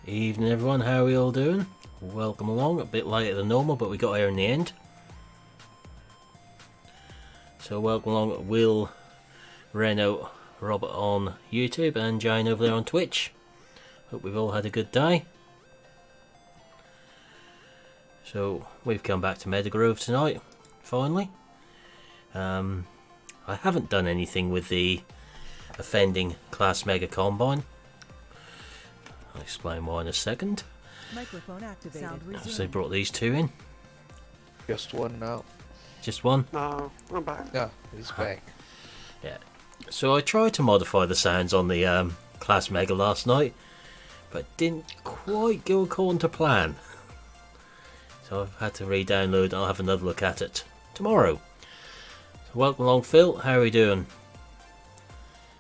Evening everyone, how are we all doing? Welcome along, a bit later than normal but we got here in the end. So welcome along Will, Reno, Robert on YouTube and Jane over there on Twitch. Hope we've all had a good day. So we've come back to Meadow Grove tonight, finally. I haven't done anything with the offending Class Mega Combine. I'll explain why in a second. Microphone activated. So they brought these two in. Just one now. Just one? No, I'm back. Yeah, he's back. Yeah. So I tried to modify the sounds on the Class Mega last night, but didn't quite go according to plan. So I've had to re-download and I'll have another look at it tomorrow. So welcome along Phil, how are we doing?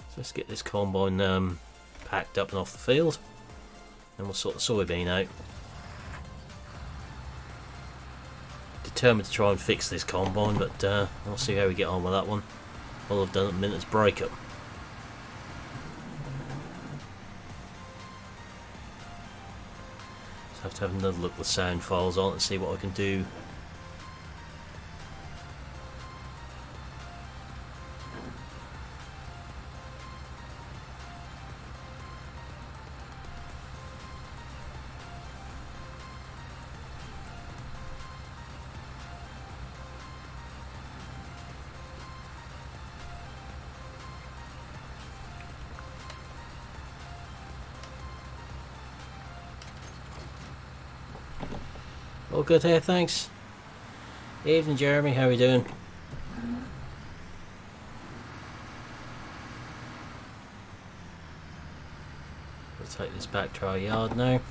So let's get this combine packed up and off the field. And we'll sort the soybean out. Determined to try and fix this combine, but we'll see how we get on with that one. All I've done at the minute's breakup. So I have to have another look at the sound files on it and see what I can do. All good here, thanks. Evening Jeremy, how are we doing? We'll take this back to our yard now.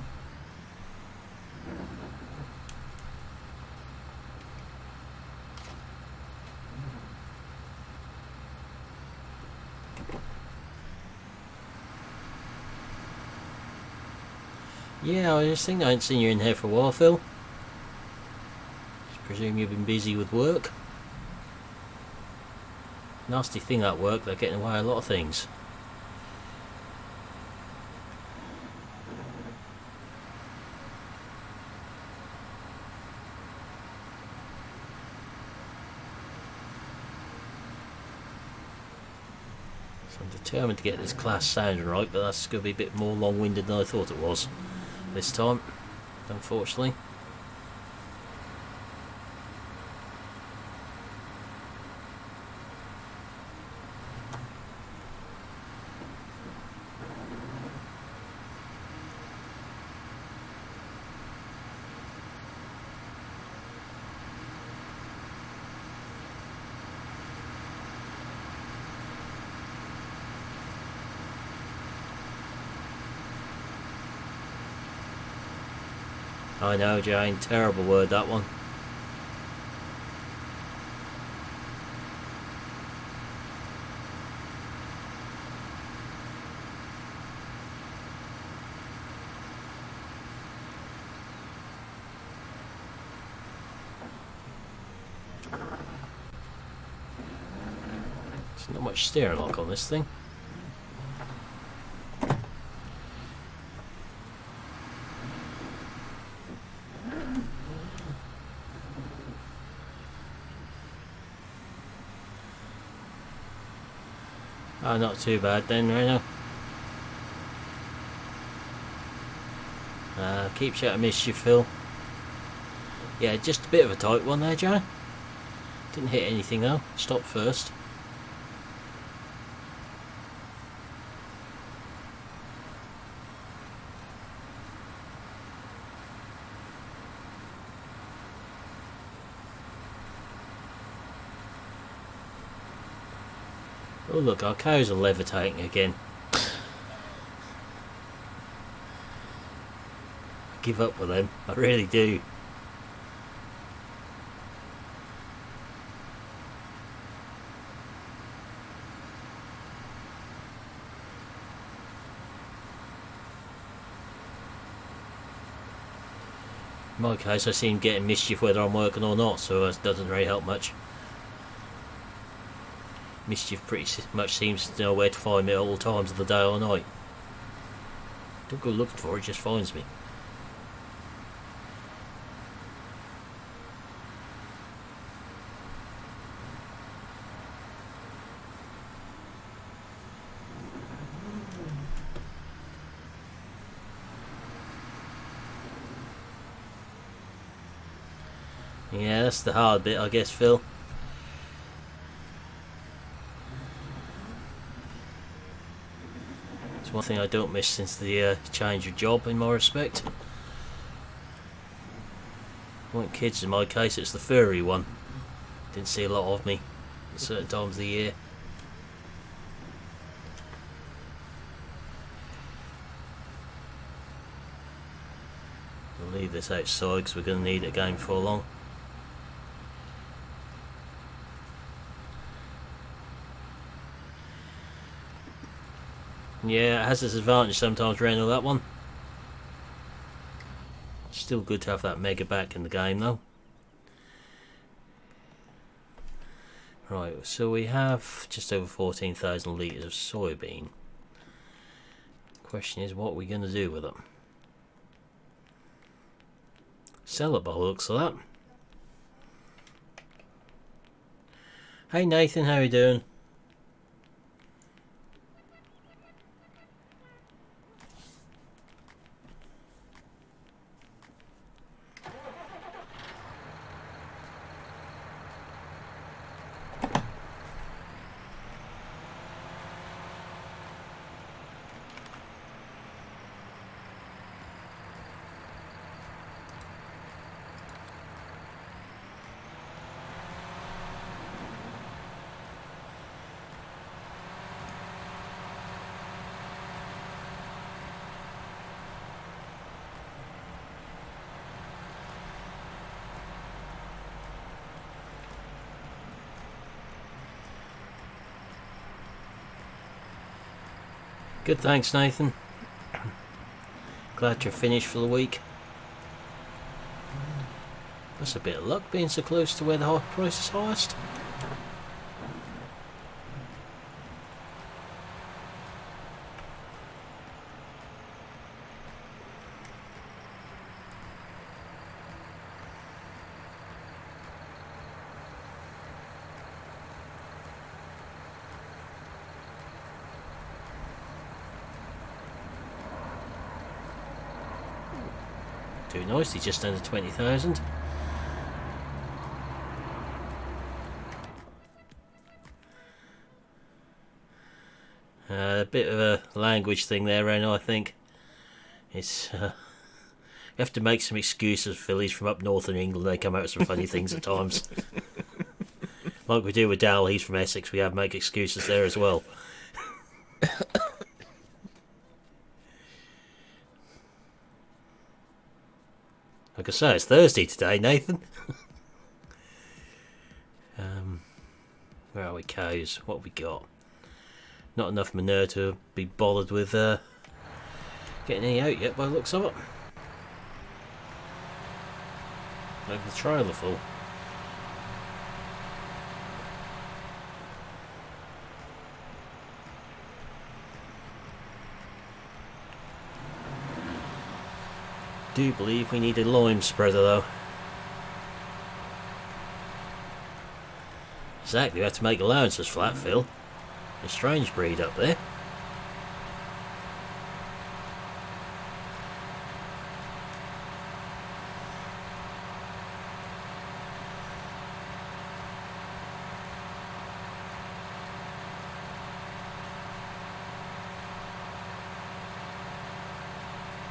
Yeah, I just think I haven't seen you in here for a while, Phil. Presume you've been busy with work. Nasty thing at work, they're getting away a lot of things. So I'm determined to get this class sounding right, but that's going to be a bit more long-winded than I thought it was this time, unfortunately. I know, Jane, terrible word that one. There's not much steering lock on this thing. Oh, not too bad then, Reno. Keeps you out of mischief, Phil. Yeah, just a bit of a tight one there, Joe. Didn't hit anything though. Stopped first. Oh look, our cows are levitating again. I give up with them, I really do. In my case I seem getting mischief whether I'm working or not, so it doesn't really help much. Mischief pretty much seems to know where to find me at all times of the day or night. Don't go looking for it, it just finds me. Yeah, that's the hard bit, I guess, Phil. It's one thing I don't miss since the change of job, in my respect. Weren't kids in my case, it's the furry one. Didn't see a lot of me at certain times of the year. We'll leave this outside because we're going to need it again before long. Yeah, it has its advantage sometimes, Reno, that one. Still good to have that mega back in the game, though. Right, so we have just over 14,000 litres of soybean. Question is, what are we going to do with them? Sell it by the looks of that. Hey Nathan, how you doing? Good, thanks Nathan. Glad you're finished for the week. That's a bit of luck being so close to where the price is highest. Doing nicely, just under 20,000. A bit of a language thing there, Reno, I think. It's you have to make some excuses for Phillies from up north in England. They come out with some funny things at times. Like we do with Dal, he's from Essex. We have to make excuses there as well. Like I say, it's Thursday today, Nathan. Where are we, cows? What have we got? Not enough manure to be bothered with getting any out yet by the looks of it. Over the trailer full. Do believe we need a lime spreader though. Exactly, we have to make allowances for that, Phil. A strange breed up there.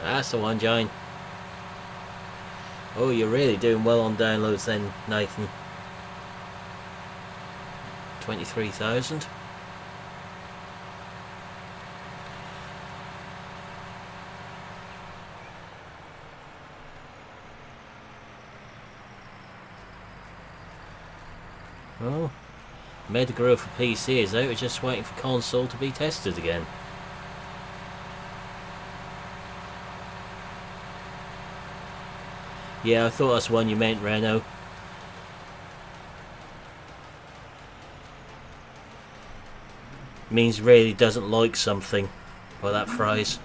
That's the one, Jane. Oh, you're really doing well on downloads then, Nathan. 23,000. Well, Meadow Grove for PC is out, we're just waiting for console to be tested again. Yeah, I thought that's one you meant, Reno. Means really doesn't like something by that phrase.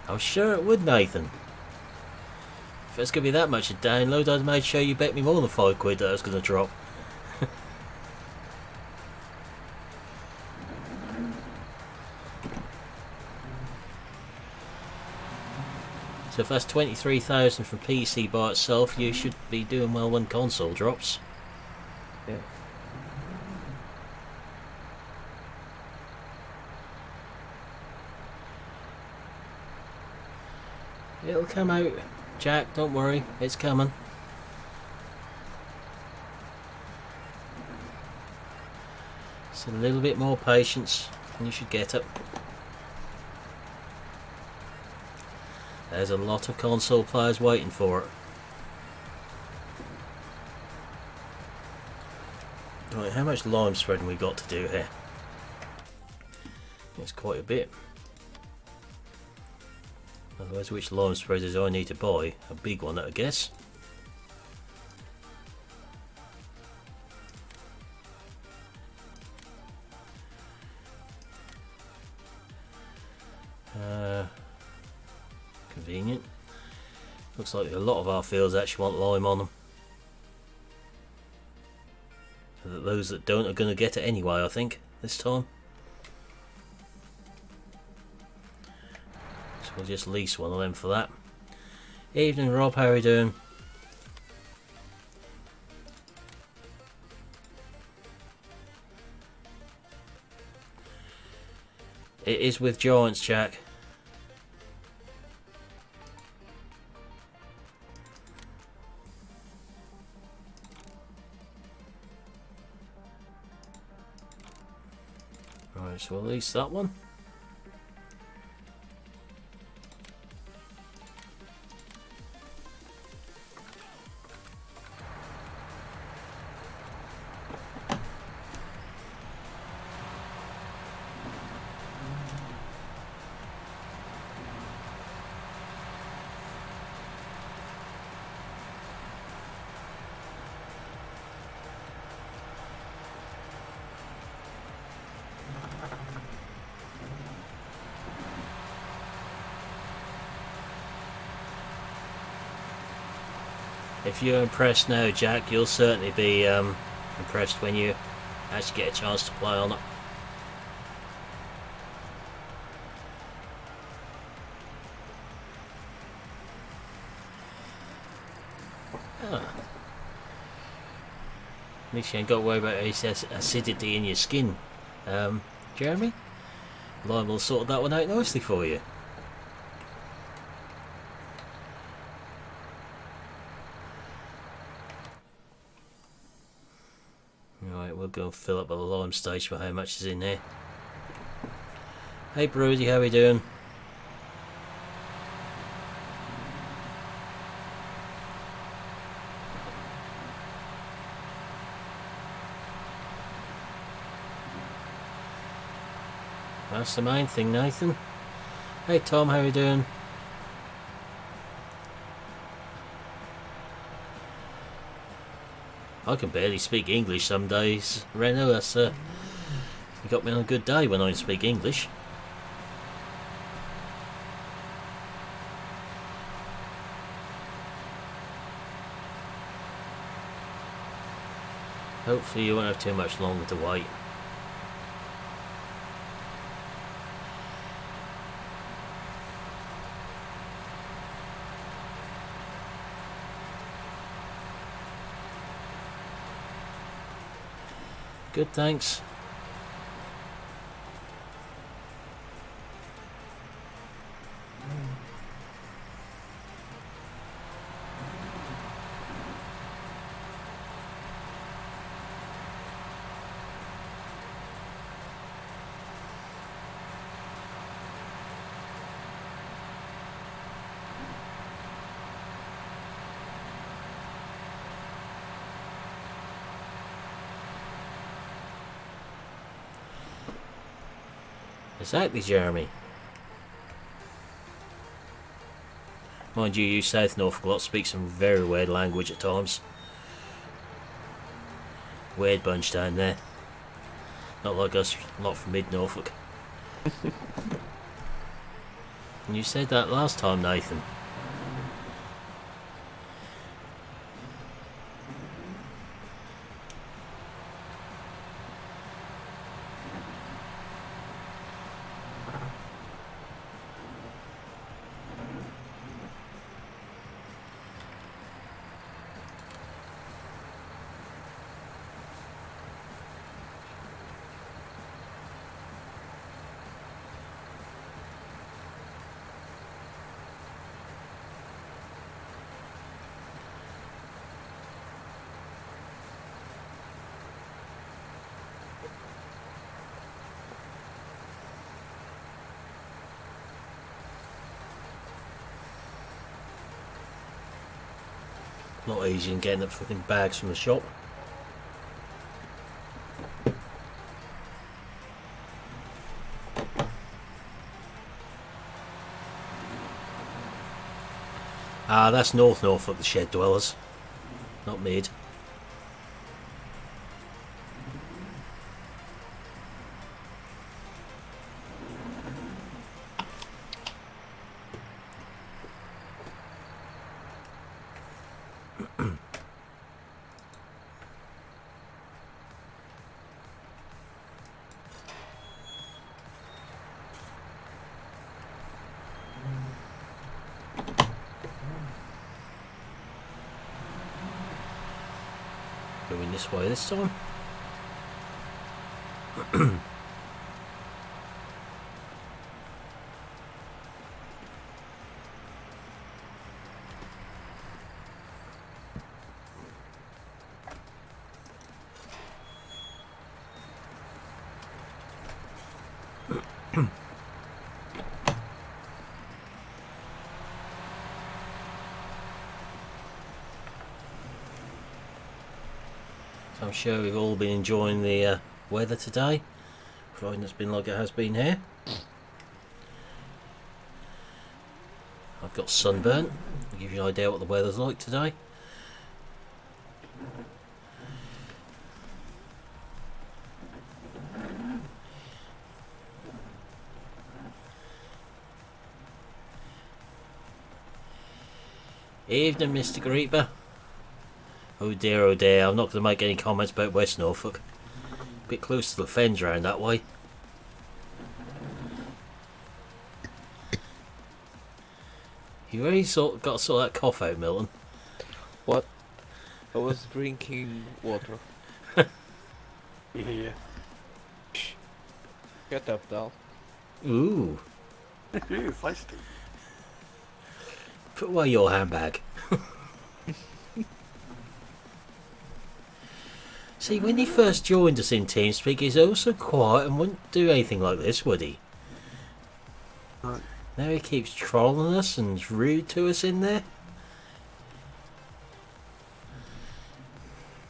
I'm sure it would, Nathan. If it's going to be that much a download, I'd made sure you bet me more than £5 that I was going to drop. So if that's 23,000 from PC by itself, you should be doing well when console drops. Yeah. It'll come out, Jack, don't worry, it's coming. Just a little bit more patience and you should get it. There's a lot of console players waiting for it. Right, how much lime spreading we got to do here? It's quite a bit. Otherwise, which lime spreaders do I need to buy? A big one, I guess. Convenient. Looks like a lot of our fields actually want lime on them. So that those that don't are going to get it anyway, I think, this time. So we'll just lease one of them for that. Evening, Rob, how are you doing? It is with Giants, Jack. Right, so we'll lease that one. If you're impressed now, Jack, you'll certainly be impressed when you actually get a chance to play on it. Ah. At least you ain't got to worry about acidity in your skin, Jeremy. Lime will sort that one out nicely for you. We'll go and fill up a lime stage for how much is in there. Hey Broody, how we doing? That's the main thing, Nathan. Hey Tom, how we doing? I can barely speak English some days, Reno. That's you got me on a good day when I speak English. Hopefully you won't have too much longer to wait. Good, thanks. Exactly, Jeremy. Mind you, South Norfolk lot speak some very weird language at times. Weird bunch down there. Not like us, not from mid Norfolk. And you said that last time, Nathan. Not easy in getting the fucking bags from the shop. Ah, that's North Norfolk, the shed dwellers, not mid. Going this way this time. I'm sure we've all been enjoying the weather today, providing it's been like it has been here. I've got sunburnt, to give you an idea what the weather's like today. Evening, Mr. Greeper. Oh dear, I'm not going to make any comments about West Norfolk. A bit close to the fens round that way. You really got to sort that cough out, Milton. What? I was drinking water. Yeah. Get up, Dal. Ooh. It's feisty. Put away your handbag. See, when he first joined us in TeamSpeak, he's also quiet and wouldn't do anything like this, would he? Right. Now he keeps trolling us and is rude to us in there.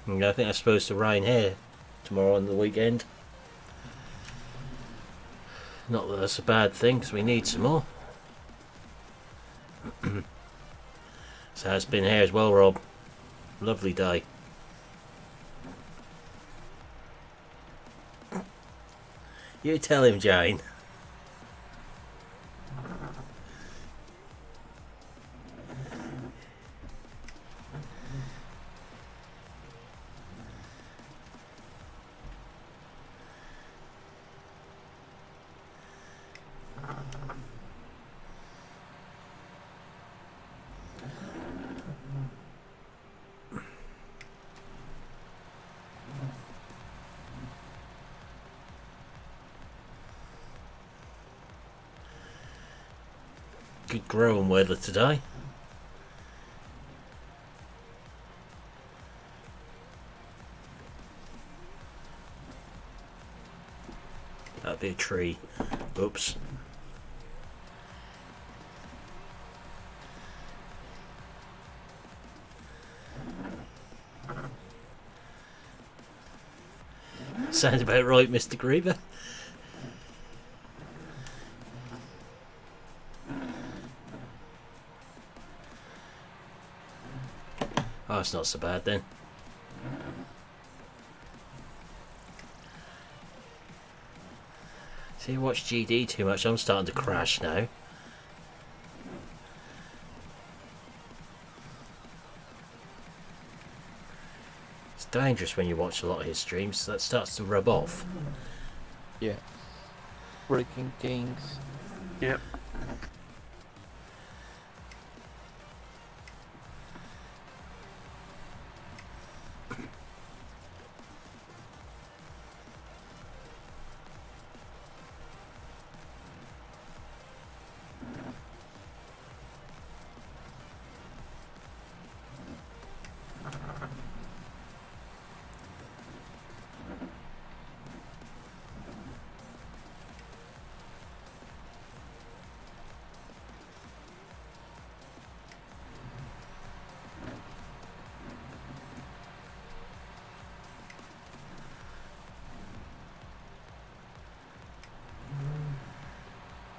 And I think it's supposed to rain here tomorrow on the weekend. Not that that's a bad thing, because we need some more. So it's been here as well, Rob. Lovely day. You tell him, Jane. Good growing weather today. That'd be a tree. Oops. Sounds about right, Mr. Griever. Oh, it's not so bad then. See, I watch GD too much, I'm starting to crash now. dangerous when you watch a lot of his streams. That starts to rub off. Yeah. Breaking things. Yep.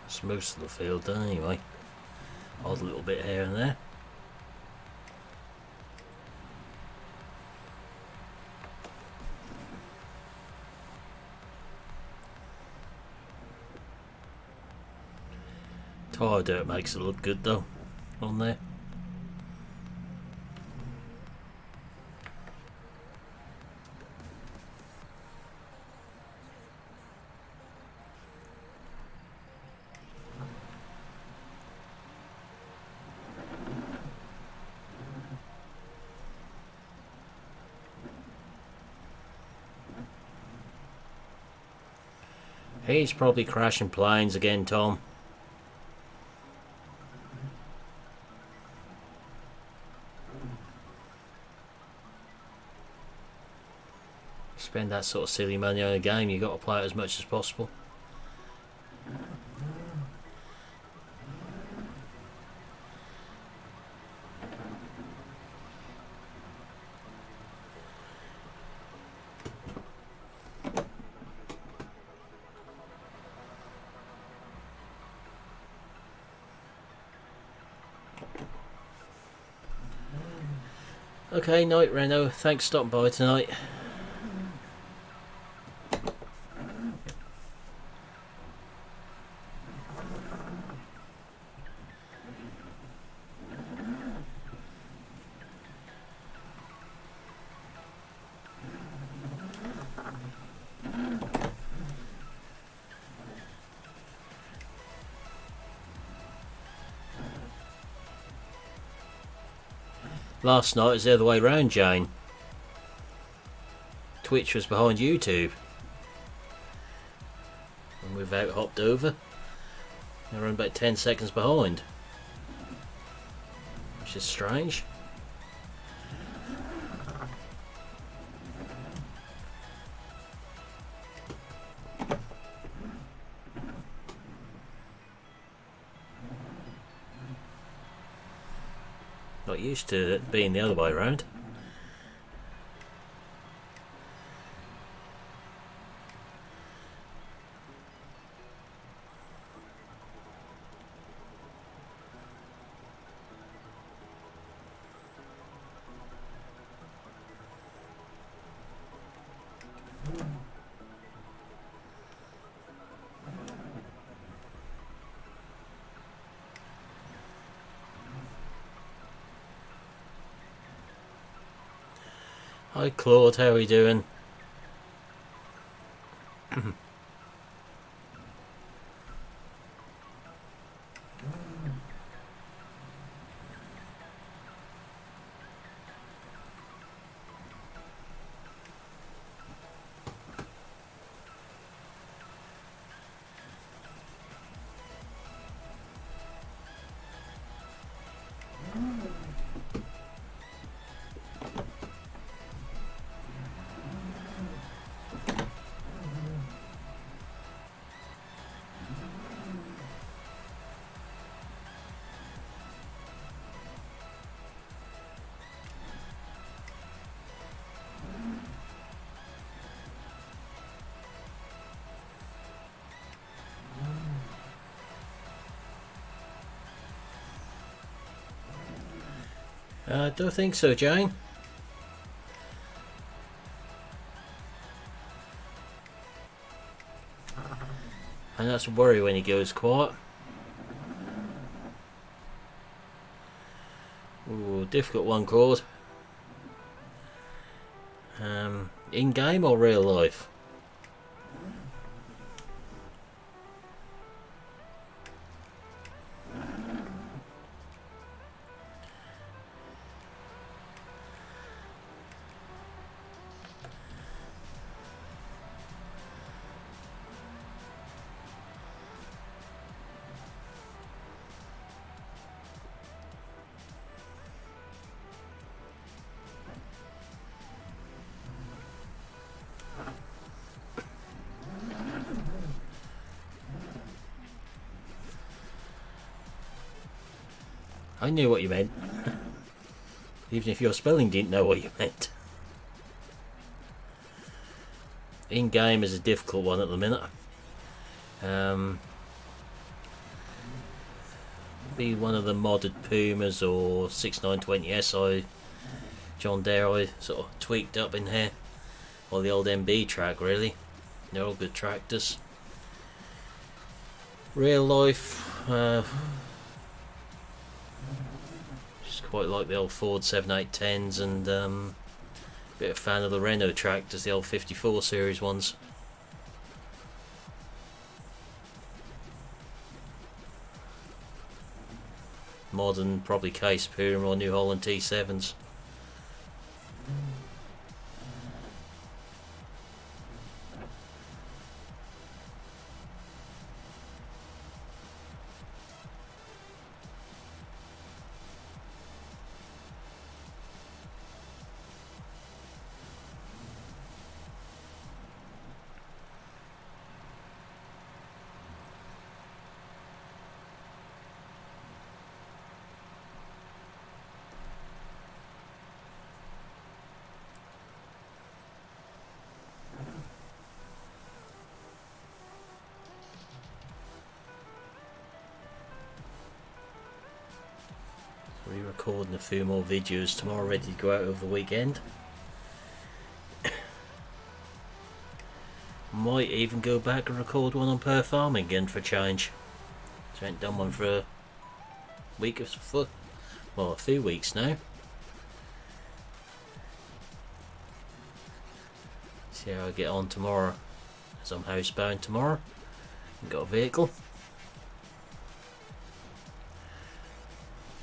It's most of the field done anyway. Odd little bit here and there. Tire dirt makes it look good though on there. He's probably crashing planes again, Tom. Spend that sort of silly money on a game, you got to play it as much as possible. Okay, night Reno, thanks for stopping by tonight. Last night it was the other way round, Jane. Twitch was behind YouTube. And we've out hopped over. They're around about 10 seconds behind. Which is strange. Not used to it being the other way around. Hi Claude, how are you doing? Don't think so, Jane. And that's a worry when he goes quiet. Ooh, difficult one, Claude. In game or real life? I knew what you meant, even if your spelling didn't know what you meant. In-game is a difficult one at the minute. Be one of the modded Pumas or 6920 SI John Deere I sort of tweaked up in here, or the old MB track really. They're all good tractors. Real life, quite like the old Ford 7810s, and bit of fan of the Renault tractors, the old 54 series ones. Modern, probably Case Puma or New Holland T7s. Recording a few more videos tomorrow, ready to go out over the weekend. Might even go back and record one on Perth Farming again for a change. So I ain't done one for a week or so, well, a few weeks now. See how I get on tomorrow, as I'm housebound tomorrow and got a vehicle.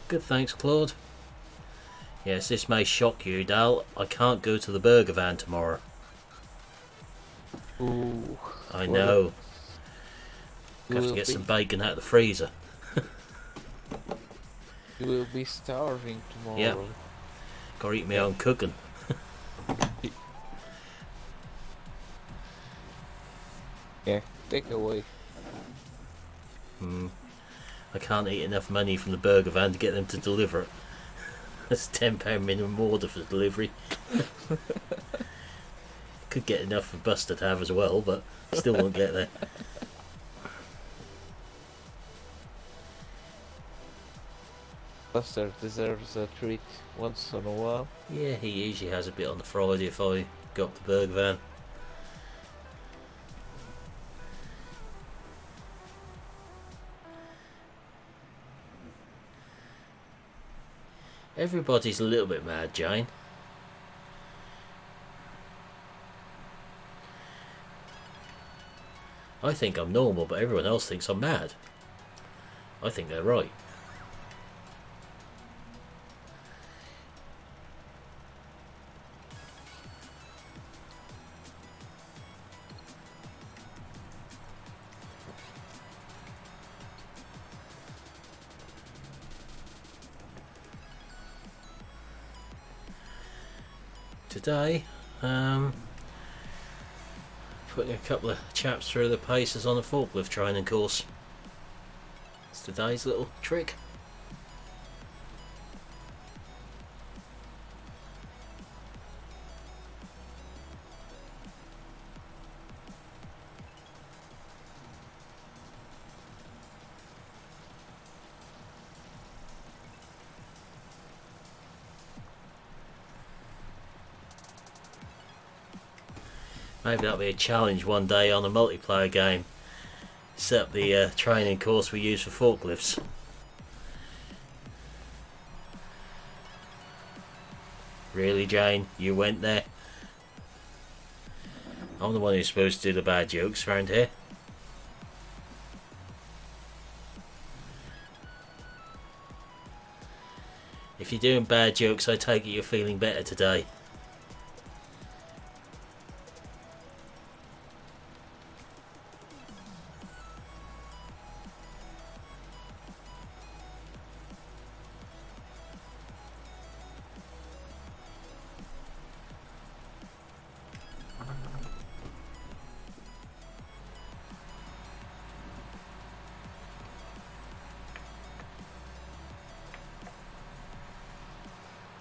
Good, thanks, Claude. Yes, this may shock you, Dal. I can't go to the burger van tomorrow. Ooh. I know. I have to get some bacon out of the freezer. You will be starving tomorrow. Yep. Gotta eat my own cooking. Yeah, take away. I can't eat enough money from the burger van to get them to deliver it. That's £10 minimum order for delivery. Could get enough for Buster to have as well, but still won't get there. Buster deserves a treat once in a while. Yeah, he usually has a bit on the Friday if I go up the burger van. Everybody's a little bit mad, Jane. I think I'm normal, but everyone else thinks I'm mad. I think they're right. Today, putting a couple of chaps through the paces on a forklift training course. It's today's little trick. Maybe that'll be a challenge one day on a multiplayer game. Set up the training course we use for forklifts. Really, Jane? You went there? I'm the one who's supposed to do the bad jokes around here. If you're doing bad jokes, I take it you're feeling better today.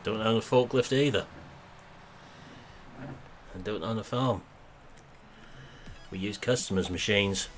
Don't own a forklift either. And don't own a farm. We use customers' machines.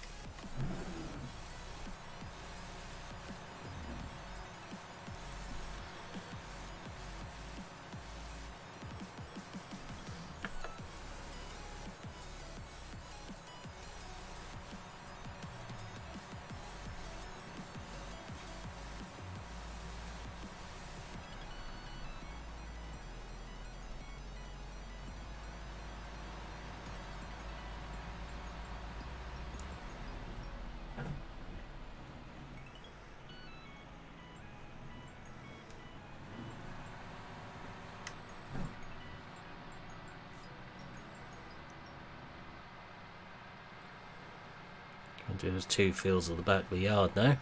I'll do those 2 fields at the back of the yard now.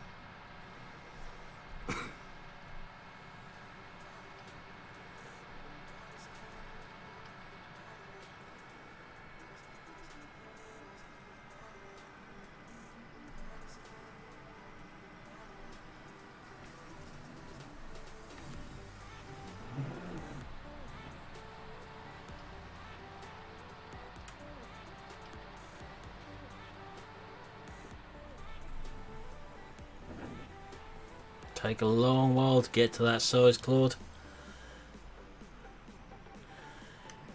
Take a long while to get to that size, Claude.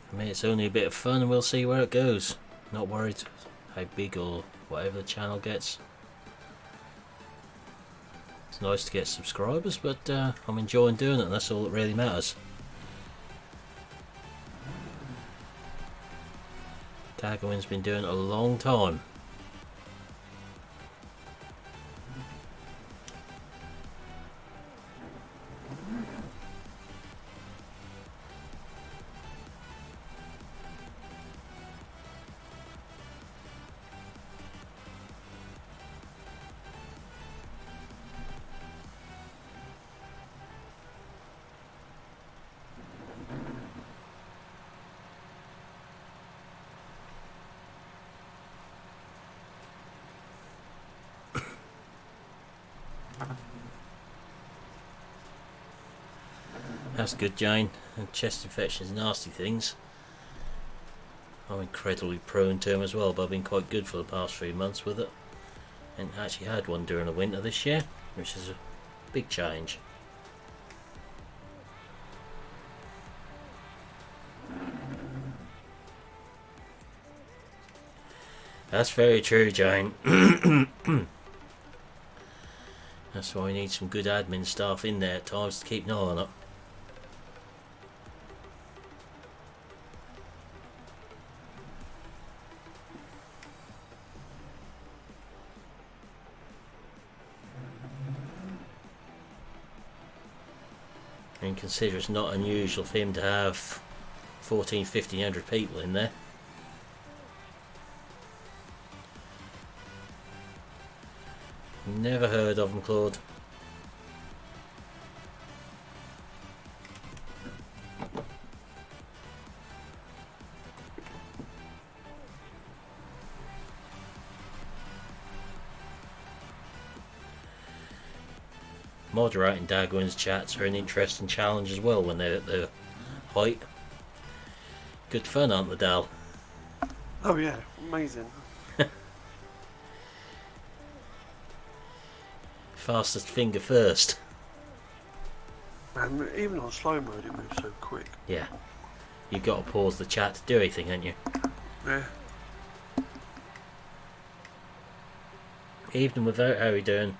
For me, it's only a bit of fun, and we'll see where it goes. Not worried how big or whatever the channel gets. It's nice to get subscribers, but I'm enjoying doing it, and that's all that really matters. Daggerwin's been doing it a long time. That's good, Jane. And chest infections, nasty things. I'm incredibly prone to them as well, but I've been quite good for the past 3 months with it. And actually had one during the winter this year, which is a big change. That's very true, Jane. That's why we need some good admin staff in there at times to keep an eye on it. And consider it's not unusual for him to have 1,500 people in there. Never heard of him, Claude. Moderating Dagwin's chats are an interesting challenge as well when they're at their height. Good fun, aren't they, Dal? Oh yeah, amazing. Fastest finger first. And even on slow mode it moves so quick. Yeah. You've got to pause the chat to do anything, haven't you? Yeah. Evening without, how are you doing?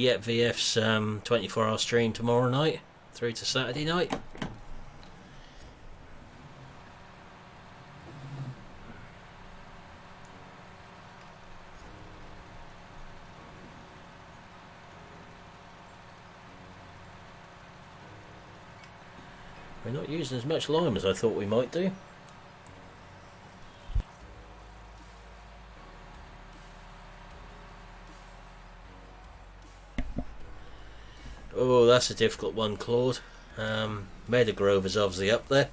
Yet VF's 24-hour stream tomorrow night through to Saturday night. We're not using as much lime as I thought we might do. Oh, that's a difficult one, Claude. Meadow Grove is obviously up there.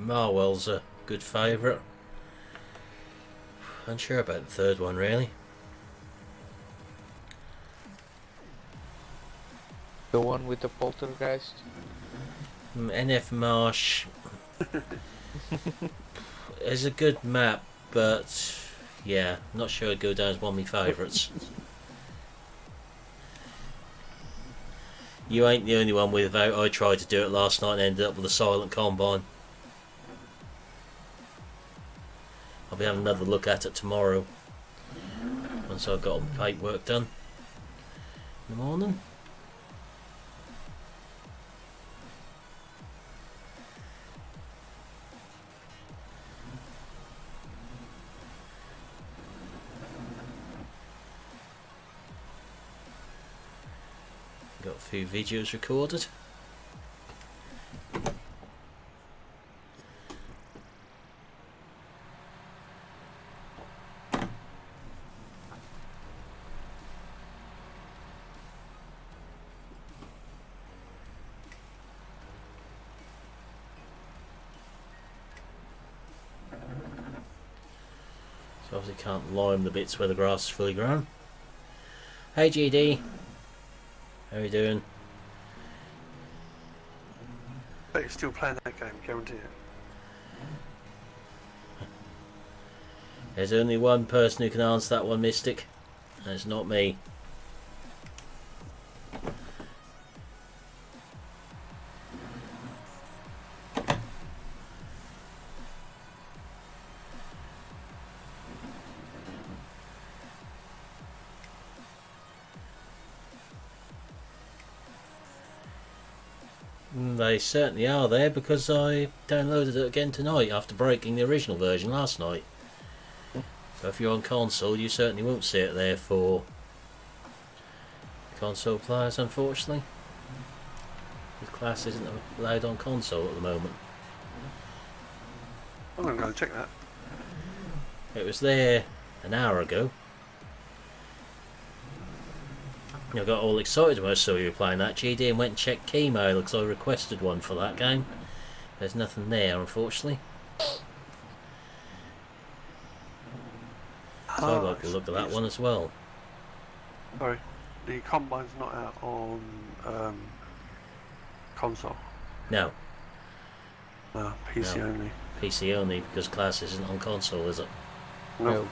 Marwell's a good favourite. Unsure about the third one, really. The one with the poltergeist? NF Marsh is a good map, but yeah, not sure it'd go down as one of my favourites. You ain't the only one without. I tried to do it last night and ended up with a silent combine. I'll be having another look at it tomorrow once I've got all the paperwork done in the morning. Got a few videos recorded. So obviously can't lime the bits where the grass is fully grown. Hey GD. How are you doing? But you're still playing that game, guarantee it. There's only one person who can answer that one, Mystic, and it's not me. They certainly are there because I downloaded it again tonight after breaking the original version last night. But if you're on console, you certainly won't see it there for console players, unfortunately. The class isn't allowed on console at the moment. I'm going to go check that. It was there an hour ago. I got all excited when I saw you were playing that, GD, and went and checked Keymail because I requested one for that game. There's nothing there, unfortunately. So I'd like to look at that one as well. Sorry, the combine's not out on console. No, PC No. only. PC only because class isn't on console, is it? No.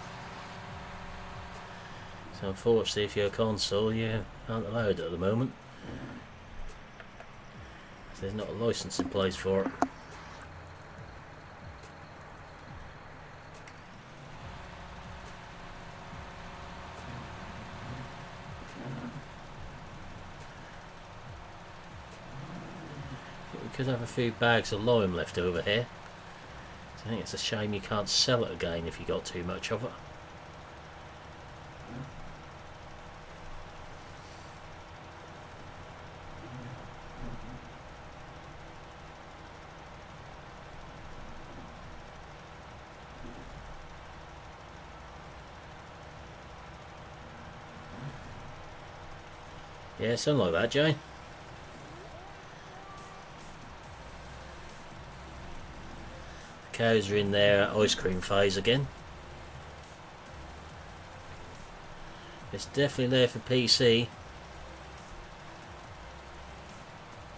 So unfortunately, if you're a console, you aren't allowed it at the moment. There's not a license in place for it. We could have a few bags of lime left over here. So I think it's a shame you can't sell it again if you got too much of it. Yeah, something like that, Jane. The cows are in their ice cream phase again. It's definitely there for PC.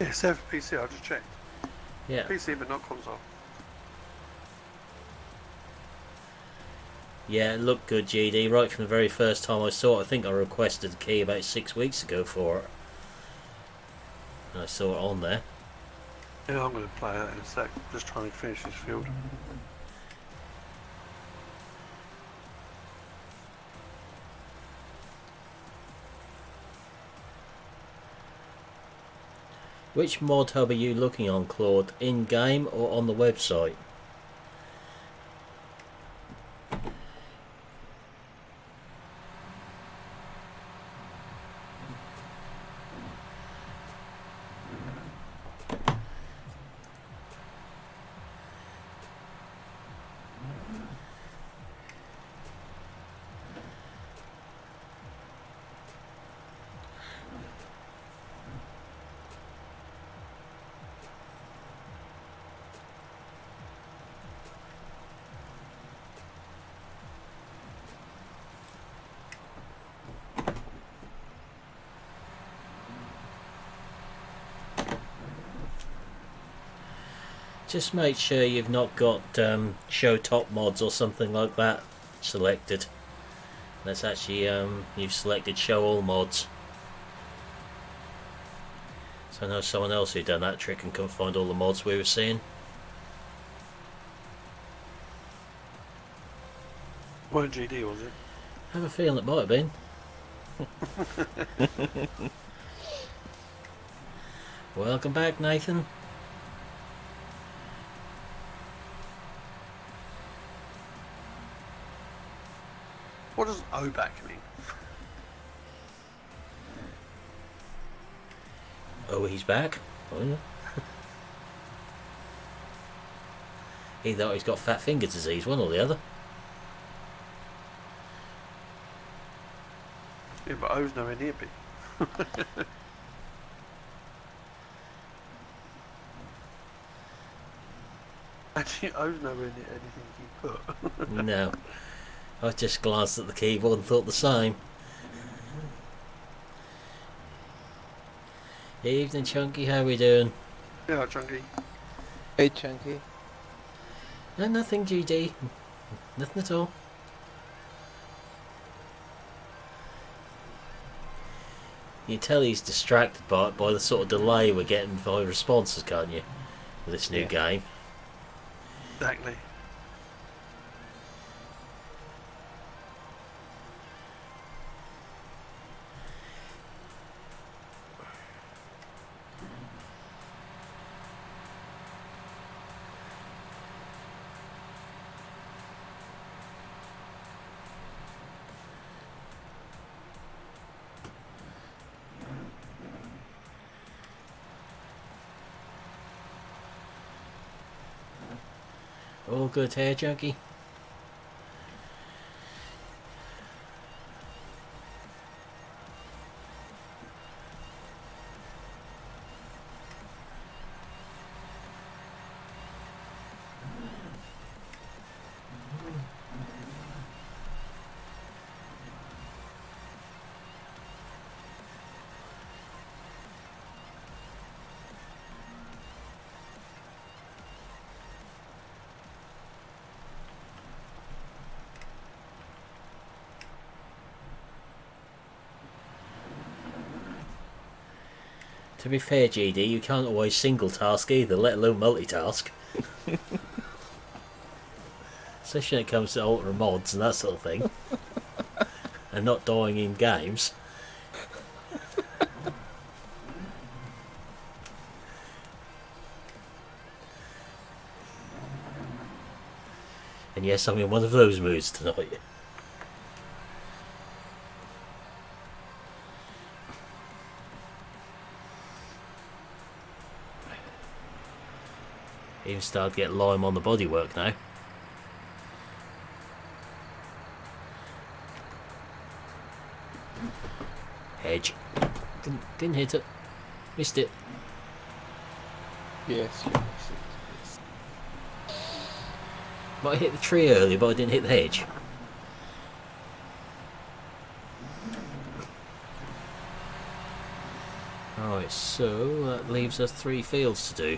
Yeah, it's there for PC, I just checked. Yeah. PC but not console. Yeah, it looked good, GD. Right from the very first time I saw it, I think I requested the key about 6 weeks ago for it. And I saw it on there. Yeah, I'm going to play that in a sec. Just trying to finish this field. Which mod hub are you looking on, Claude? In game or on the website? Just make sure you've not got show top mods or something like that selected. That's actually you've selected show all mods. So I know someone else who done that trick and couldn't find all the mods we were seeing. Weren't GD, was it? I have a feeling it might have been. Welcome back, Nathan. What does OBAC mean? Oh, he's back. Oh, yeah. Either he's got fat finger disease, one or the other. Yeah, but O's nowhere near B. Actually, O's nowhere near anything you put. No. I just glanced at the keyboard and thought the same. Evening, Chunky. How we doing? Yeah, Chunky. Hey, Chunky. No, nothing, GD. Nothing at all. You can tell he's distracted by the sort of delay we're getting by responses, can't you? With this new game. Exactly. All good here, Junkie? To be fair, GD, you can't always single task either, let alone multitask. Especially when it comes to ultra mods and that sort of thing. And not dying in games. And yes, I'm in one of those moods tonight. Even started to get lime on the bodywork now. Hedge. Didn't hit it. Missed it. Yes, you missed it. Yes. But I hit the tree earlier, but I didn't hit the hedge. Alright, so that leaves us 3 fields to do.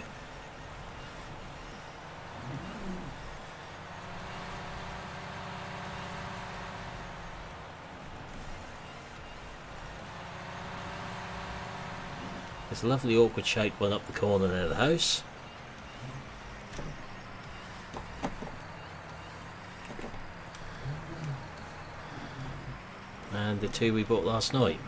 There's a lovely awkward shaped one up the corner there of the house. And the 2 we bought last night.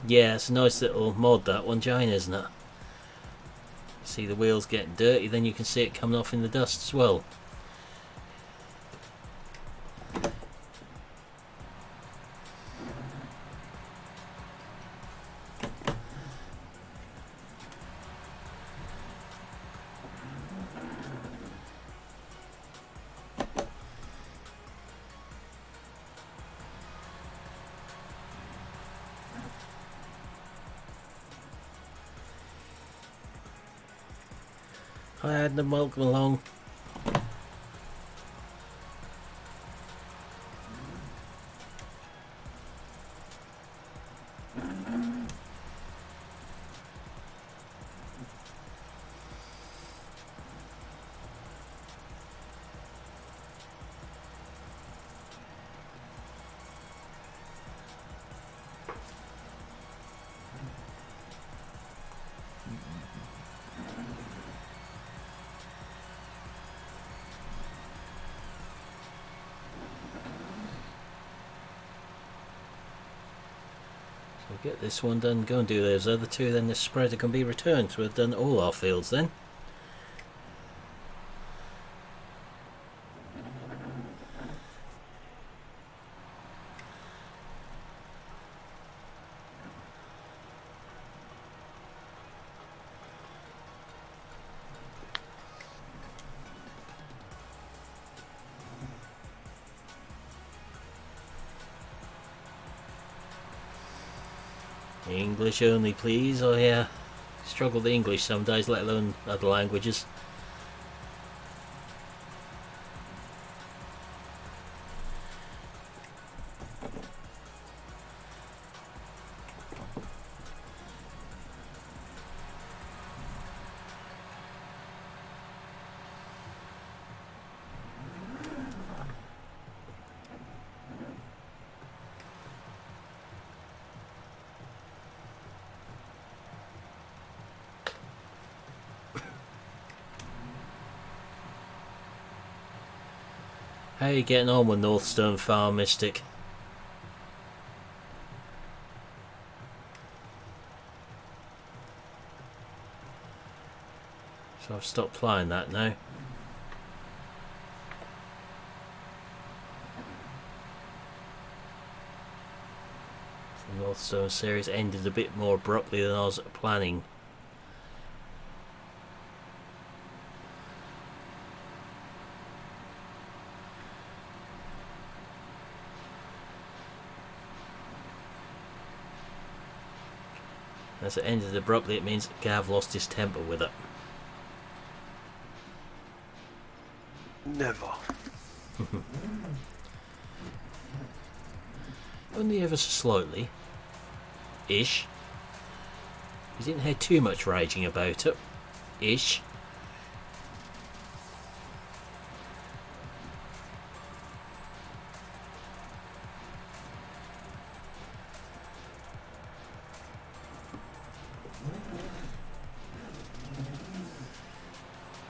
Yeah, it's a nice little mod, that one, Jane, isn't it? See the wheels getting dirty, then you can see it coming off in the dust as well. Hi Adam, welcome along. So get this one done, go and do those other two, then the spreader can be returned. So we've done all our fields then. English only, please. I struggle with English some days, let alone other languages. How are you getting on with Northstone Farm, Mystic? So I've stopped playing that now. The Northstone series ended a bit more abruptly than I was planning. As it ended abruptly, it means Gav lost his temper with it. Never. Only ever so slightly. Ish. He didn't have too much raging about it. Ish.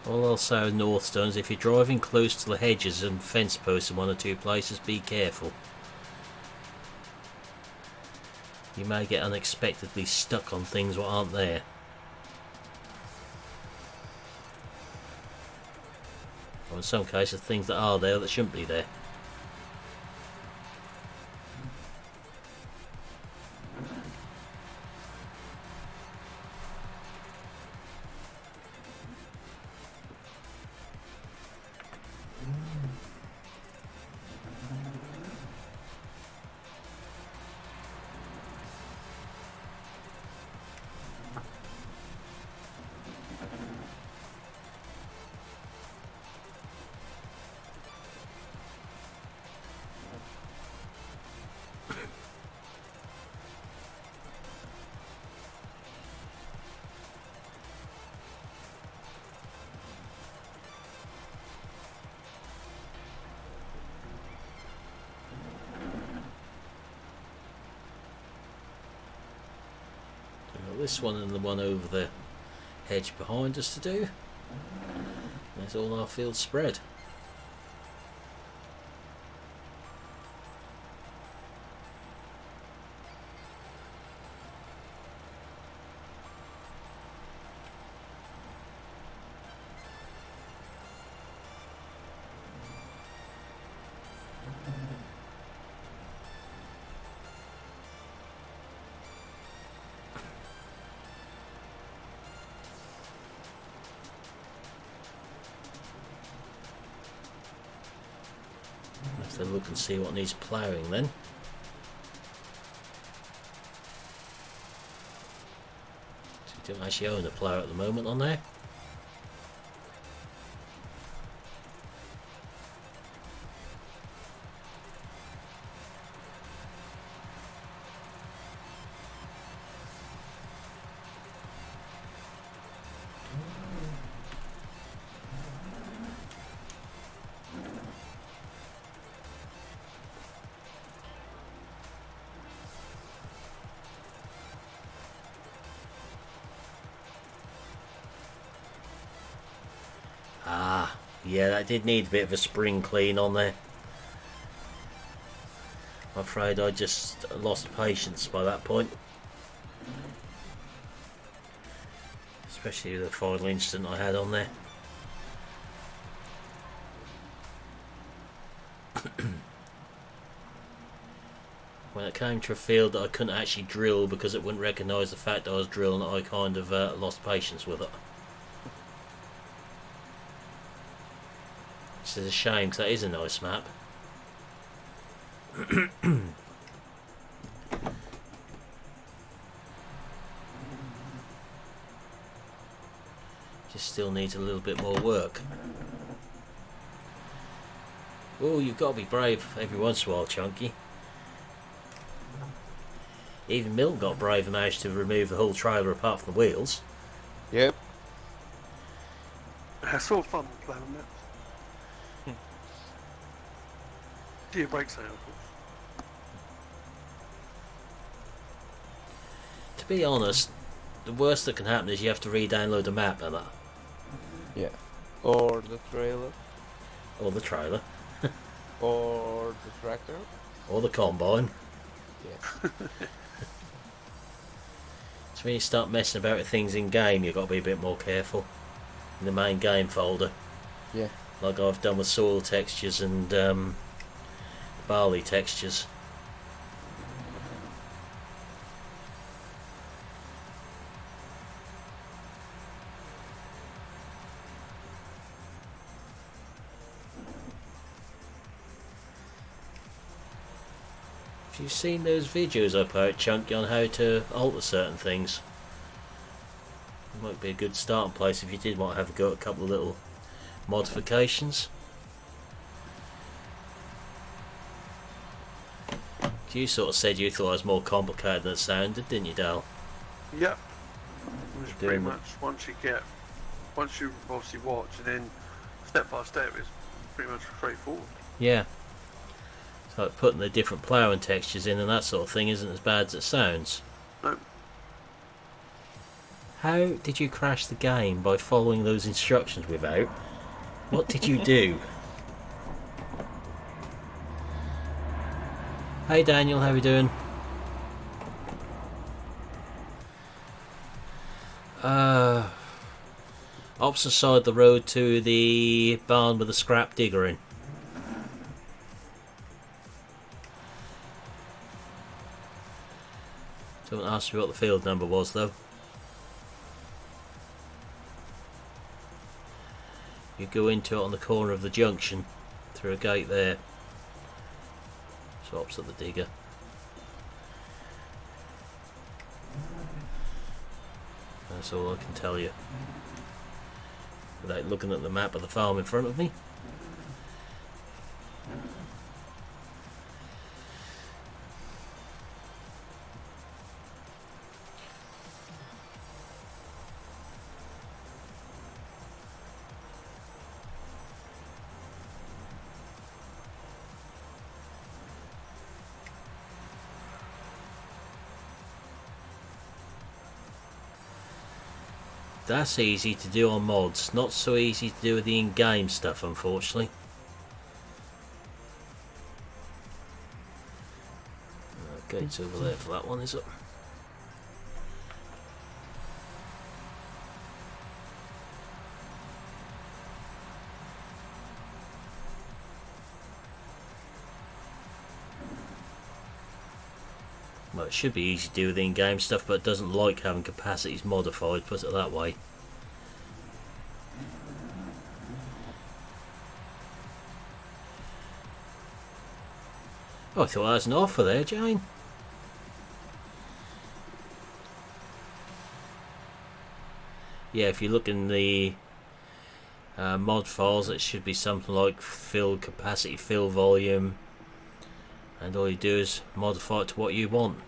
All I'll say with Northstones, if you're driving close to the hedges and fence posts in one or two places, be careful. You may get unexpectedly stuck on things that aren't there. Or in some cases, things that are there that shouldn't be there. This one and the one over the hedge behind us to do. That's all our fields spread. Have to look and see what needs ploughing then. So you don't actually own a plough at the moment on there. Ah, yeah, that did need a bit of a spring clean on there. I'm afraid I just lost patience by that point. Especially the final instant I had on there. When it came to a field that I couldn't actually drill because it wouldn't recognise the fact that I was drilling, I kind of lost patience with it. Which is a shame because that is a nice map. Just still needs a little bit more work. Oh, you've got to be brave every once in a while, Chunky. Even Milton got brave and managed to remove the whole trailer apart from the wheels. Yep. It's all fun playing maps. Do your brakes out, of course. To be honest, the worst that can happen is you have to re-download the map and that. Yeah. Or the trailer. Or the trailer. Or the tractor. Or the combine. Yeah. So when you start messing about with things in game, you've got to be a bit more careful. In the main game folder. Yeah. Like I've done with soil textures and barley textures. Have you seen those videos I put out, Chunky, on how to alter certain things? It might be a good starting place if you did want to have a go at a couple of little modifications. You sort of said you thought it was more complicated than it sounded, didn't you, Dal? Yep. Which pretty Doing much once you obviously watch, and then step by step, it's pretty much straightforward. Yeah. So like putting the different ploughing textures in and that sort of thing isn't as bad as it sounds. No. How did you crash the game by following those instructions without? What did you do? Hey Daniel, how are we doing? Opposite side of the road to the barn with the scrap digger in. Someone asked me what the field number was though. You go into it on the corner of the junction through a gate there. So opposite the digger. That's all I can tell you without looking at the map of the farm in front of me. That's easy to do on mods, not so easy to do with the in-game stuff, unfortunately. Gate's over there for that one, is it? Well, it should be easy to do with in-game stuff, but it doesn't like having capacities modified, put it that way. Oh, I thought that was an offer there, Jane. Yeah, if you look in the mod files, it should be something like fill capacity, fill volume, and all you do is modify it to what you want.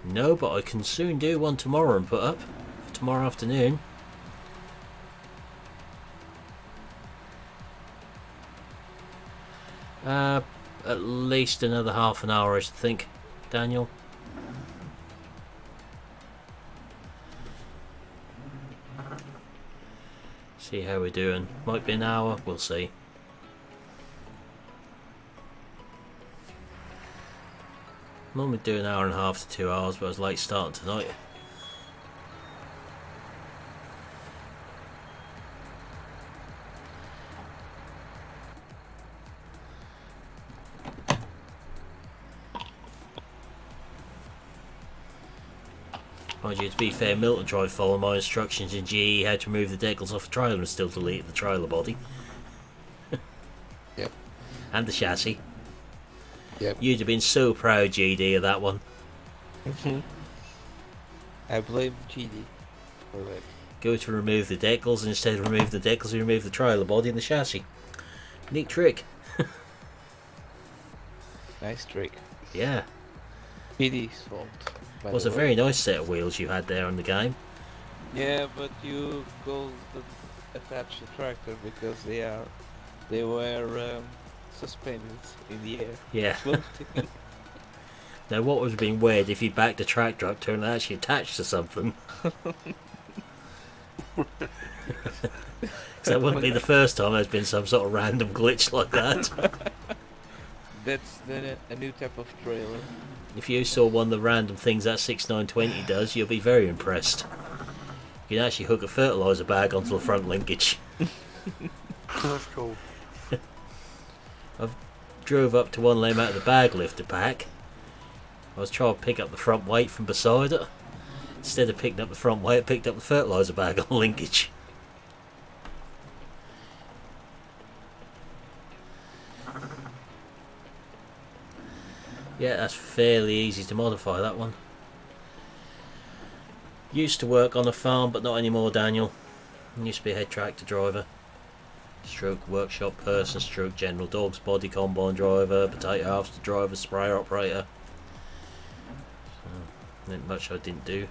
No, but I can soon do one tomorrow and put up for tomorrow afternoon. At least another half an hour, I should think, Daniel. See how we're doing. Might be an hour, we'll see. Normally do an hour and a half to 2 hours, but I was late starting tonight. Mind you, to be fair, Milton tried to follow my instructions in GE how to remove the decals off a trailer and still deleted the trailer body. Yep. And the chassis. Yep. You'd have been so proud, GD, of that one. I blame GD for that. Go to remove the decals, and instead of remove the decals, you remove the trailer body and the chassis. Neat trick. Nice trick. Yeah. GD's fault. It was a very nice set of wheels you had there in the game. Yeah, but you couldn't attach the tractor because they were suspended in the air. Yeah. Floating. Now, what would have been weird if you backed the tractor up to and actually attached to something? So that wouldn't be the first time there's been some sort of random glitch like that. That's then a new type of trailer. If you saw one of the random things that 6920 does, you'll be very impressed. You can actually hook a fertiliser bag onto the front linkage. That's cool. I've drove up to one of them out of the bag lifter pack. I was trying to pick up the front weight from beside it. Instead of picking up the front weight, I picked up the fertiliser bag on the linkage. Yeah, that's fairly easy to modify, that one. Used to work on a farm, but not anymore, Daniel. Used to be a head tractor driver. Stroke workshop person, stroke general dog's body combine driver, potato harvester driver, sprayer operator. So, not much I didn't do.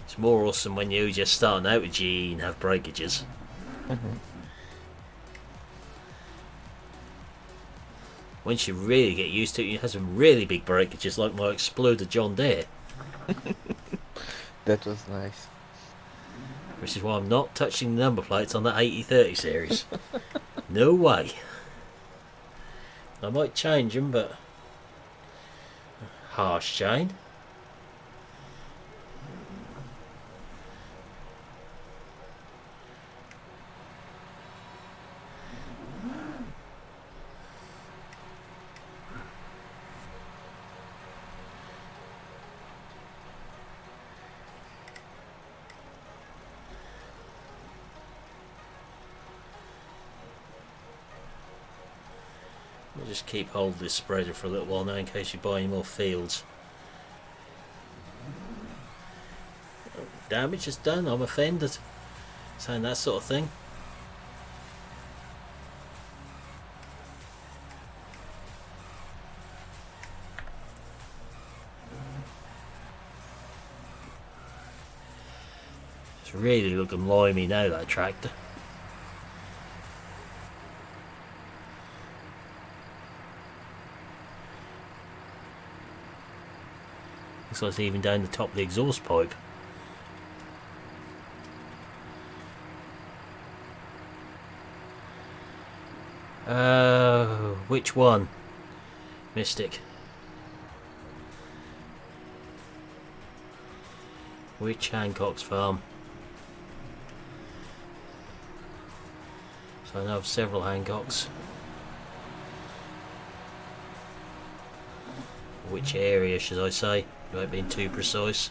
It's more awesome when you're just starting out with GE and have breakages. Once you really get used to it, you have some really big breakages like my exploded John Deere. That was nice. Which is why I'm not touching the number plates on that 8030 series. No way. I might change them, but... harsh, Jane. We'll just keep hold of this spreader for a little while now in case you buy any more fields. Damage is done, I'm offended. Saying that sort of thing. It's really looking limey now, that tractor. Looks like it's even down the top of the exhaust pipe. Which one? Mystic. Which Hancock's farm? So I know of several Hancocks. which area should I say, without being too precise.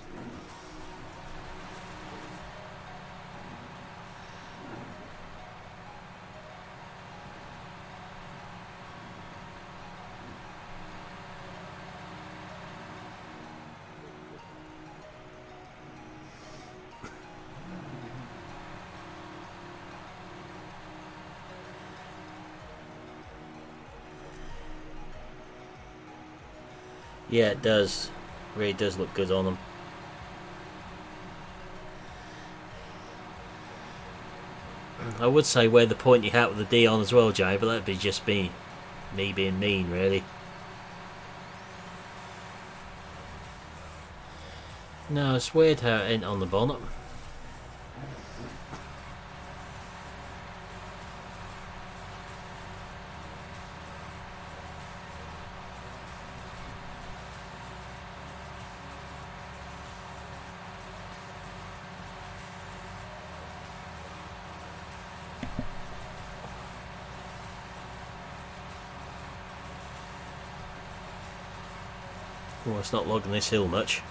Yeah, it does. Really does look good on them. I would say wear the pointy hat with the D on as well, Jay, but that'd be just me being mean, really. No, it's weird how it ain't on the bonnet. Oh, it's not logging this hill much.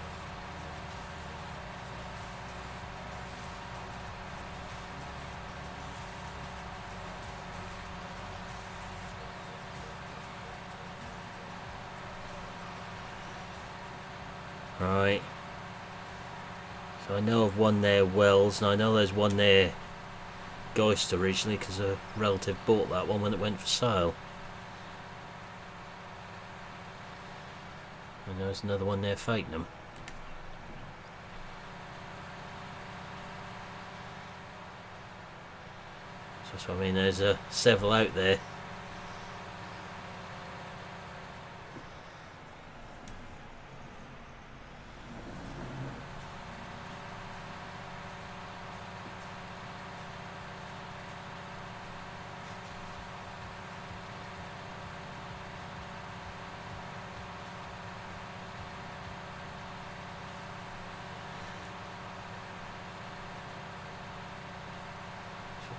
Right. So I know of one there, Wells, and I know there's one there, Geist originally, because a relative bought that one when it went for sale. And there's another one there, Fakenham. So that's what I mean, there's several out there.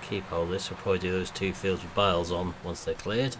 Keep hold of this. We'll probably do those two fields with bales on once they're cleared.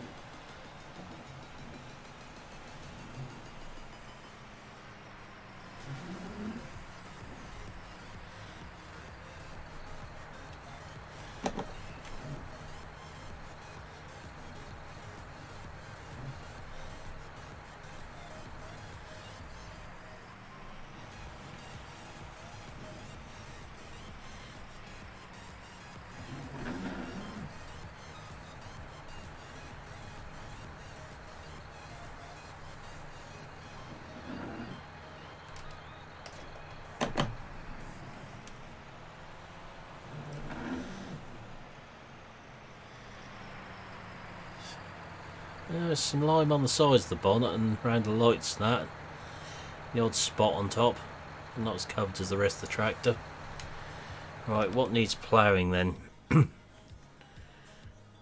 There's some lime on the sides of the bonnet and around the lights and that. The odd spot on top. Not as covered as the rest of the tractor. Right, what needs ploughing then?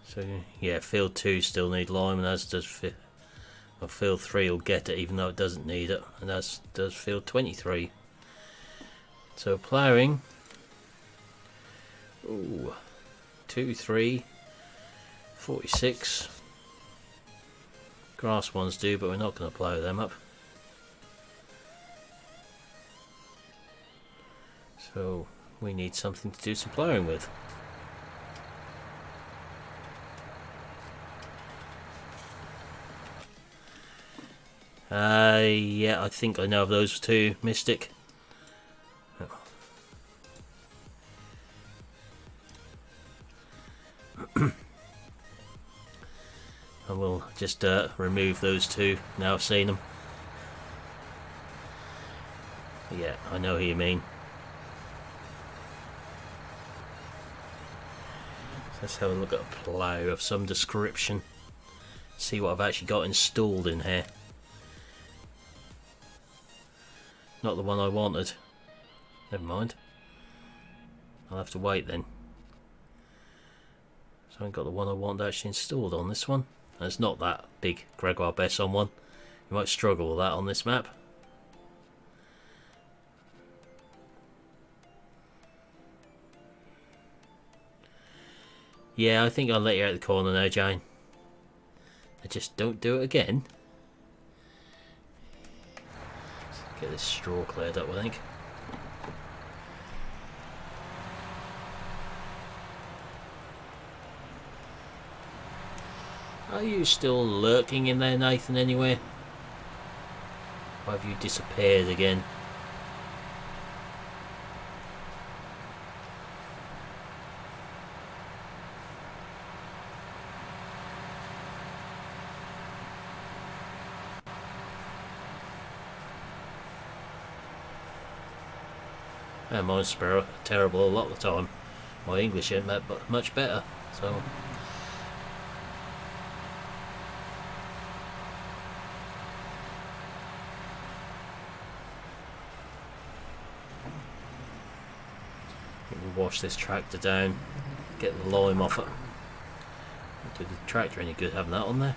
So yeah, field 2 still need lime, and as does field 3 will get it even though it doesn't need it, and as does field 23. So ploughing. Ooh, 2, 3, 46. Grass ones do, but we're not going to plough them up. So we need something to do some ploughing with. Yeah, I think I know of those two, Mystic. And we'll just remove those two now I've seen them. Yeah, I know who you mean. So let's have a look at a plough of some description. See what I've actually got installed in here. Not the one I wanted. Never mind. I'll have to wait then. So I haven't got the one I want actually installed on this one. And it's not that big Gregoire Besson one. You might struggle with that on this map. Yeah, I think I'll let you out of the corner now, Jane. I just don't do it again. Get this straw cleared up, I think. Are you still lurking in there, Nathan, anywhere? Or have you disappeared again? And mine's terrible a lot of the time. My English isn't that much better, so... Wash this tractor down, get the lime off it. Won't do the tractor any good having that on there.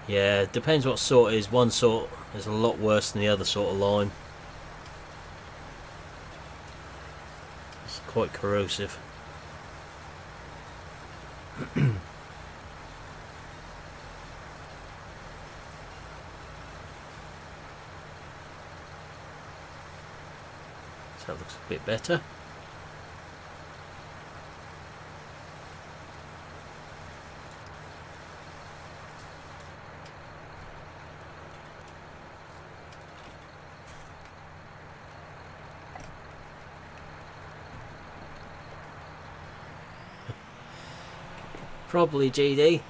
Yeah, it depends what sort it is. One sort is a lot worse than the other sort of lime. It's quite corrosive. So that looks a bit better. Probably GD.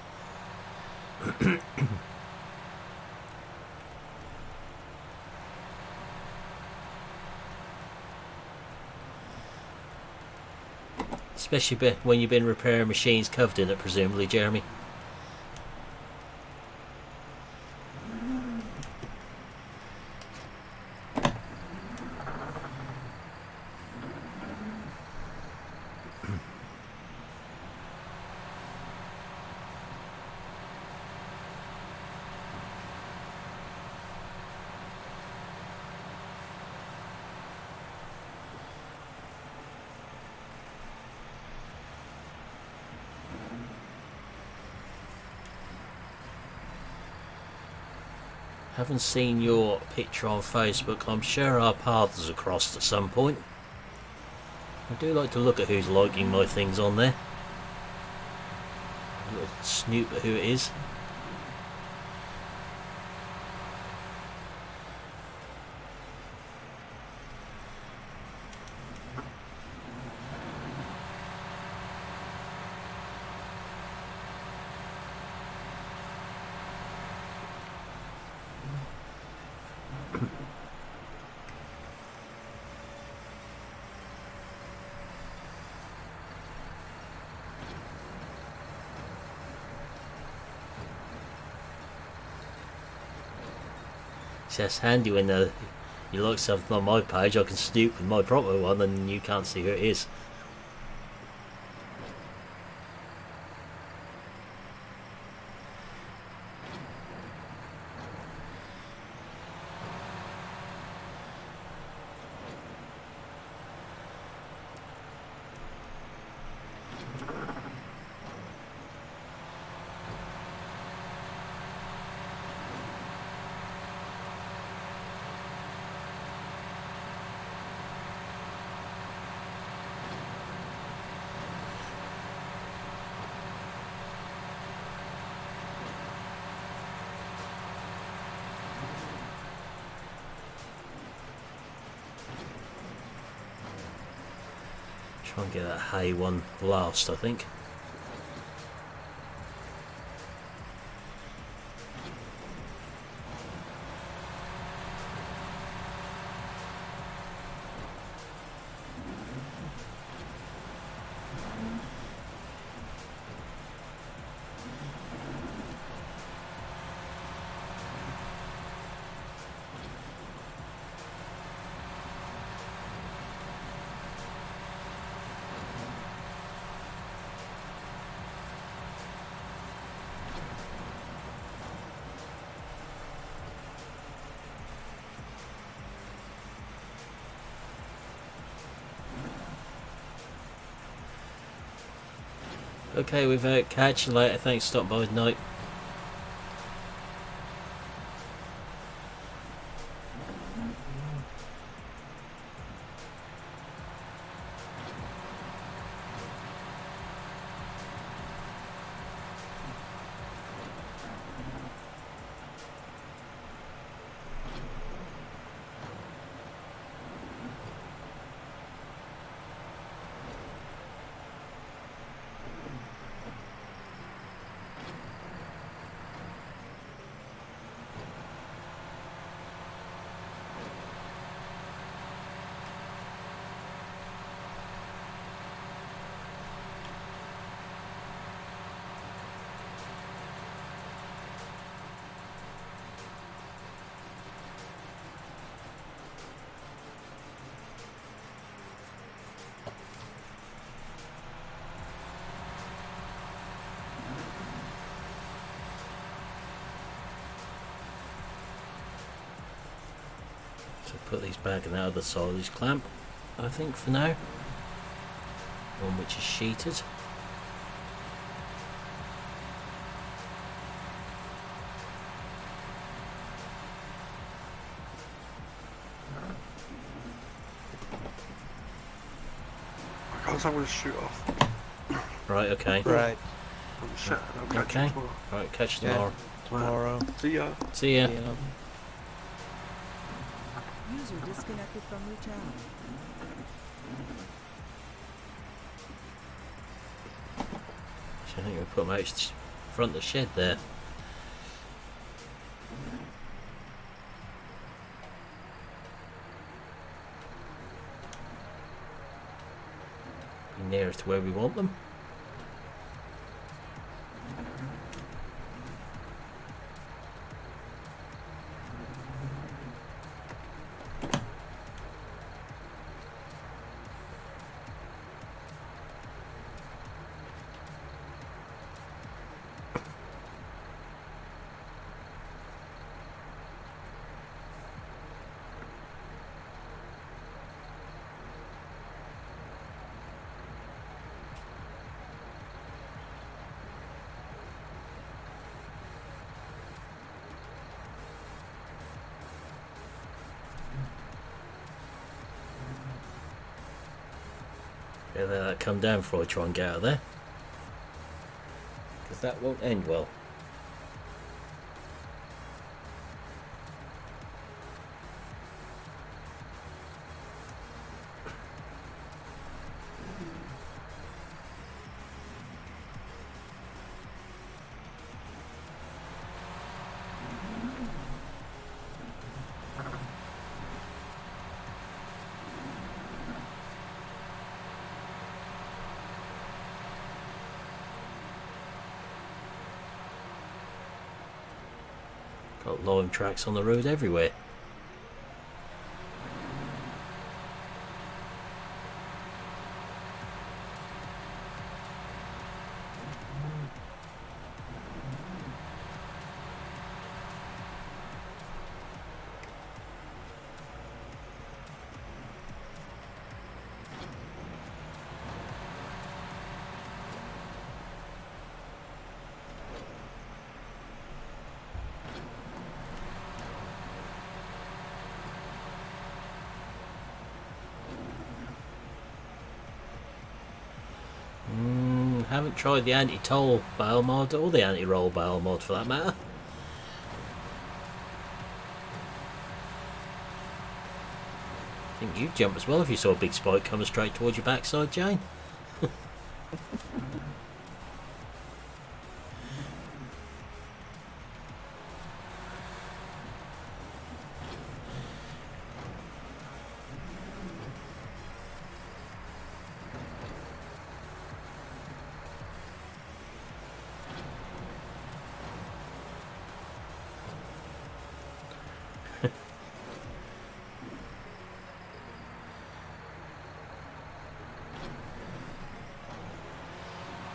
Especially when you've been repairing machines covered in it, presumably, Jeremy. Haven't seen your picture on Facebook. I'm sure our paths are crossed at some point. I do like to look at who's liking my things on there. A little snoop at who it is. That's handy when you like something on my page. I can snoop with my proper one and you can't see who it is. Try and get that hay one last, I think. Okay, without catch you later. Thanks for stopping by tonight. So put these back in the other side of this clamp, I think, for now. One which is sheeted. Guys, I'm going to shoot off. Right, okay. Right. I'm shit. I'll catch Okay. you tomorrow. Right, catch you Yeah. tomorrow. Tomorrow. See ya. See ya. Yeah. User disconnected from your channel. I think we'll put them out front of the shed there. Be nearer to where we want them. Yeah, let that come down before I try and get out of there. Because that won't end well. Got lime tracks on the road everywhere. Haven't tried the anti-toll bail mod or the anti-roll bail mod for that matter. I think you'd jump as well if you saw a big spike coming straight towards your backside, Jane.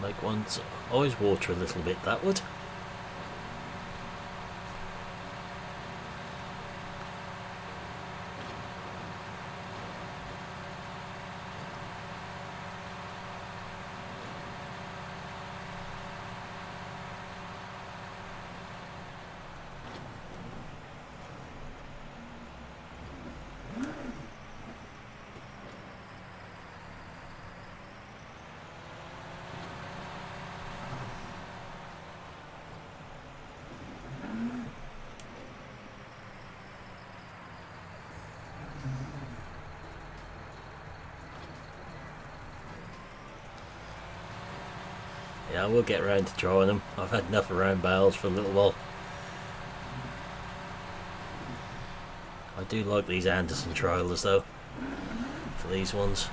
Make one's eyes water a little bit, that would. Yeah, I will get around to trying them. I've had enough around bales for a little while. I do like these Anderson trailers though, for these ones.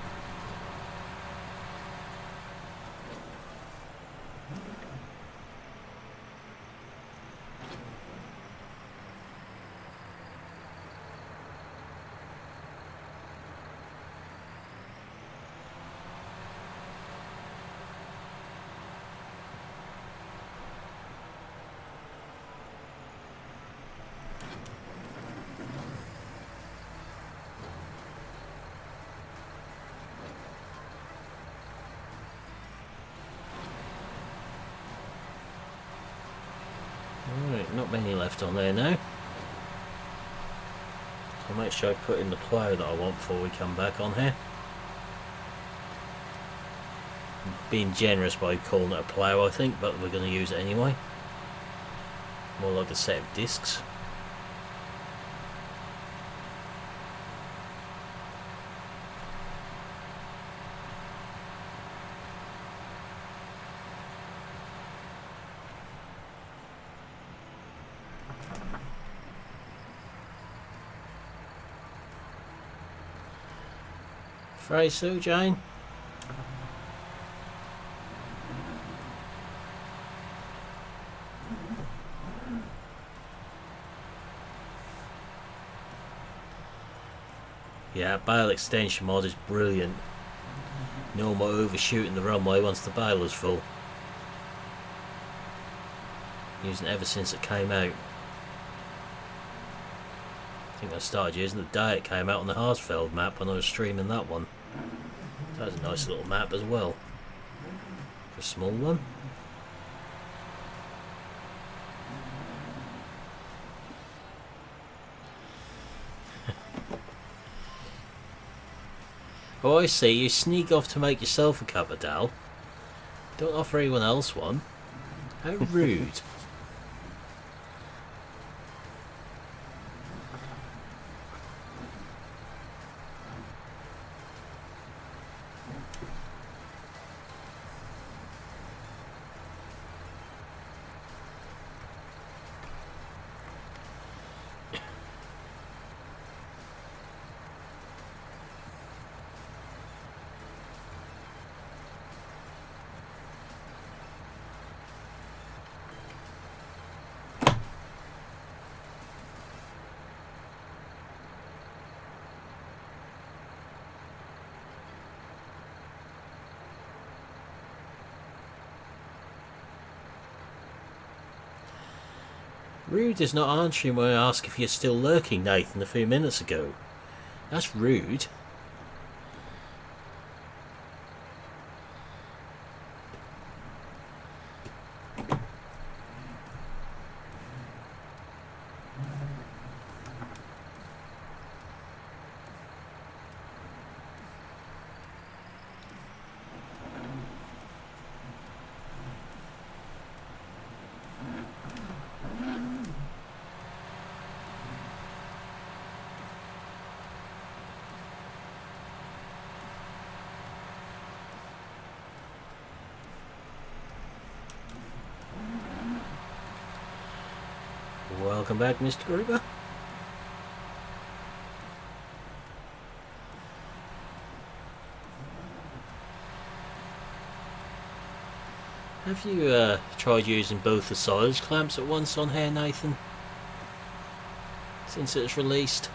Alright, not many left on there now. I'll make sure I put in the plough that I want before we come back on here. I'm being generous by calling it a plough, I think, but we're going to use it anyway. More like a set of discs. Afraid so, Jane? Yeah, bale extension mod is brilliant. No more overshooting the runway once the bale is full. Using it ever since it came out. I think I started using it the day it came out on the Harsfeld map when I was streaming that one. That was a nice little map as well. For a small one. Oh, I see. You sneak off to make yourself a cup of Dal. Don't offer anyone else one. How rude. Rude is not answering when I ask if you're still lurking, Nathan, a few minutes ago. That's rude. Welcome back, Mr. Gruber. Have you tried using both the sides clamps at once on here, Nathan? Since it's released?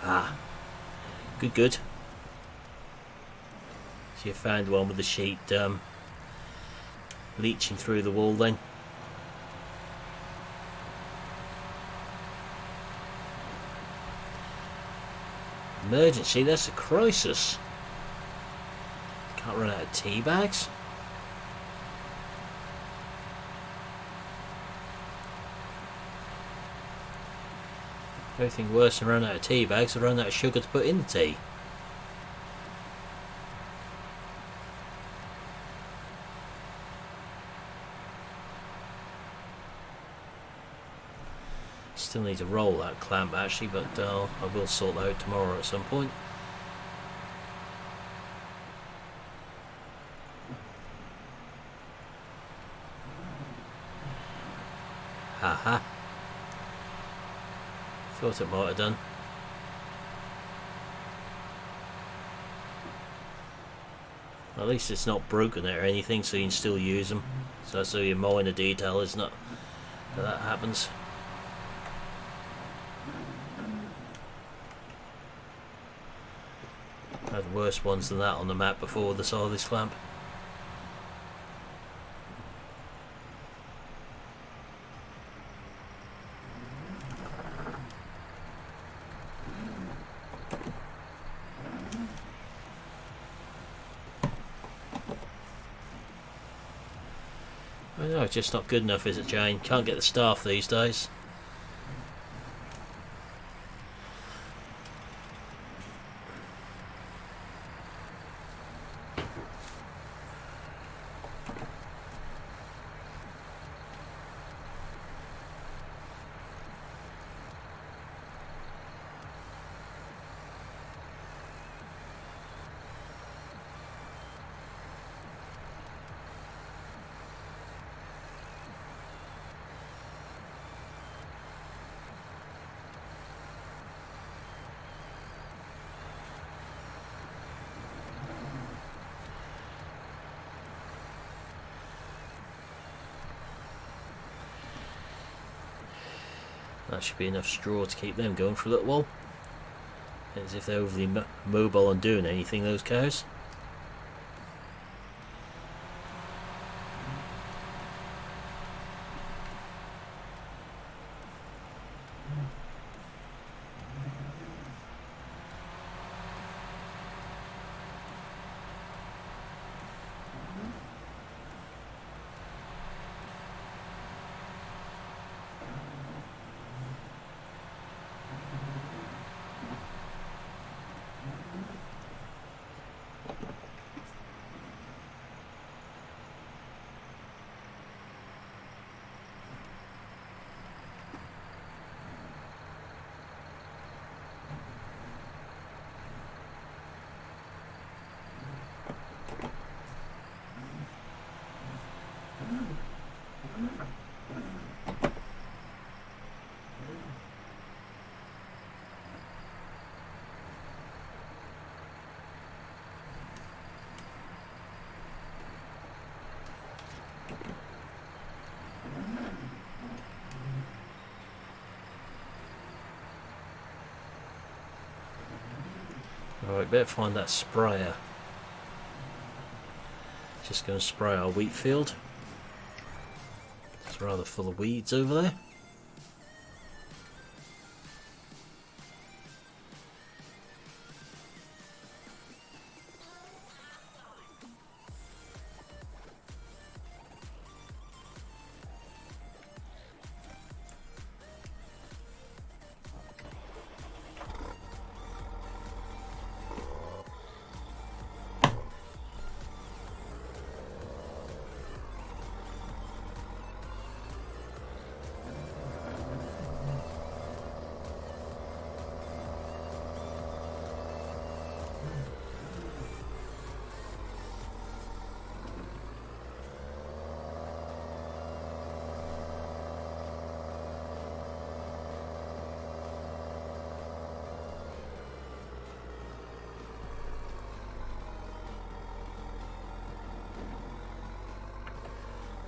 Ah, good. So you found one with the sheet leaching through the wall then. Emergency, that's a crisis. Can't run out of tea bags. Everything worse than running out of tea bags, or running out of sugar to put in the tea. Still need to roll that clamp actually, but I will sort that out tomorrow at some point. Haha. Thought it might have done. At least it's not broken or anything, so you can still use them. So that's your minor detail, isn't it? That happens. I had worse ones than that on the map before the side of this clamp. I know, it's just not good enough, is it, Jane? Can't get the staff these days. That should be enough straw to keep them going for a little while. As if they're overly mobile and doing anything, those cows. Alright, better find that sprayer. Just going to spray our wheat field. It's rather full of weeds over there.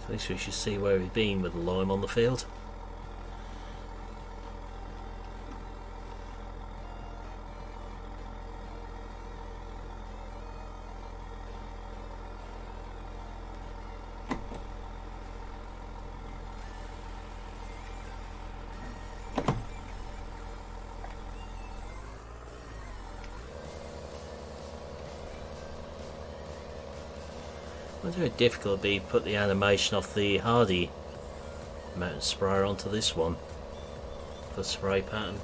At least we should see where we've been with the lime on the field. I wonder how difficult it'd be to put the animation off the Hardy mountain sprayer onto this one for the spray pattern.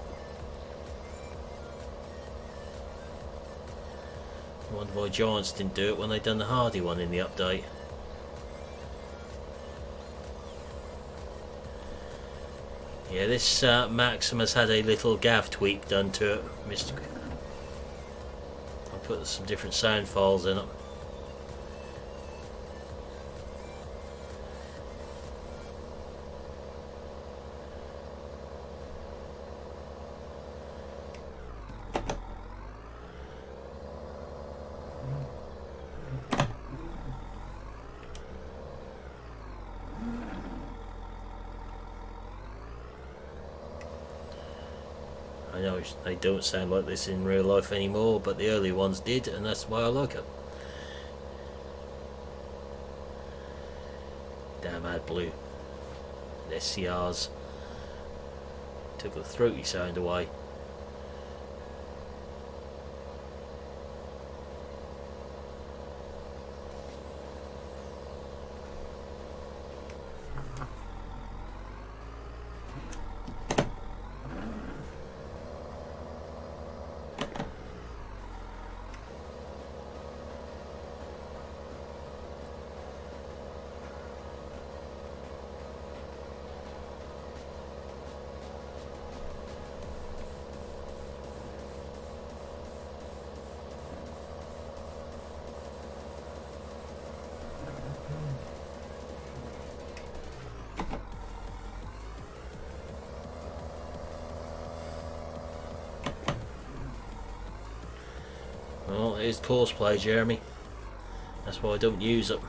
I wonder why Giants didn't do it when they done the Hardy one in the update. Yeah, this Maximus had a little gav tweak done to it. I put some different sound files in it. I know they don't sound like this in real life anymore, but the early ones did, and that's why I like it. Damn AdBlue. The SCRs took the throaty sound away. Well, it is Courseplay, Jeremy. That's why I don't use it.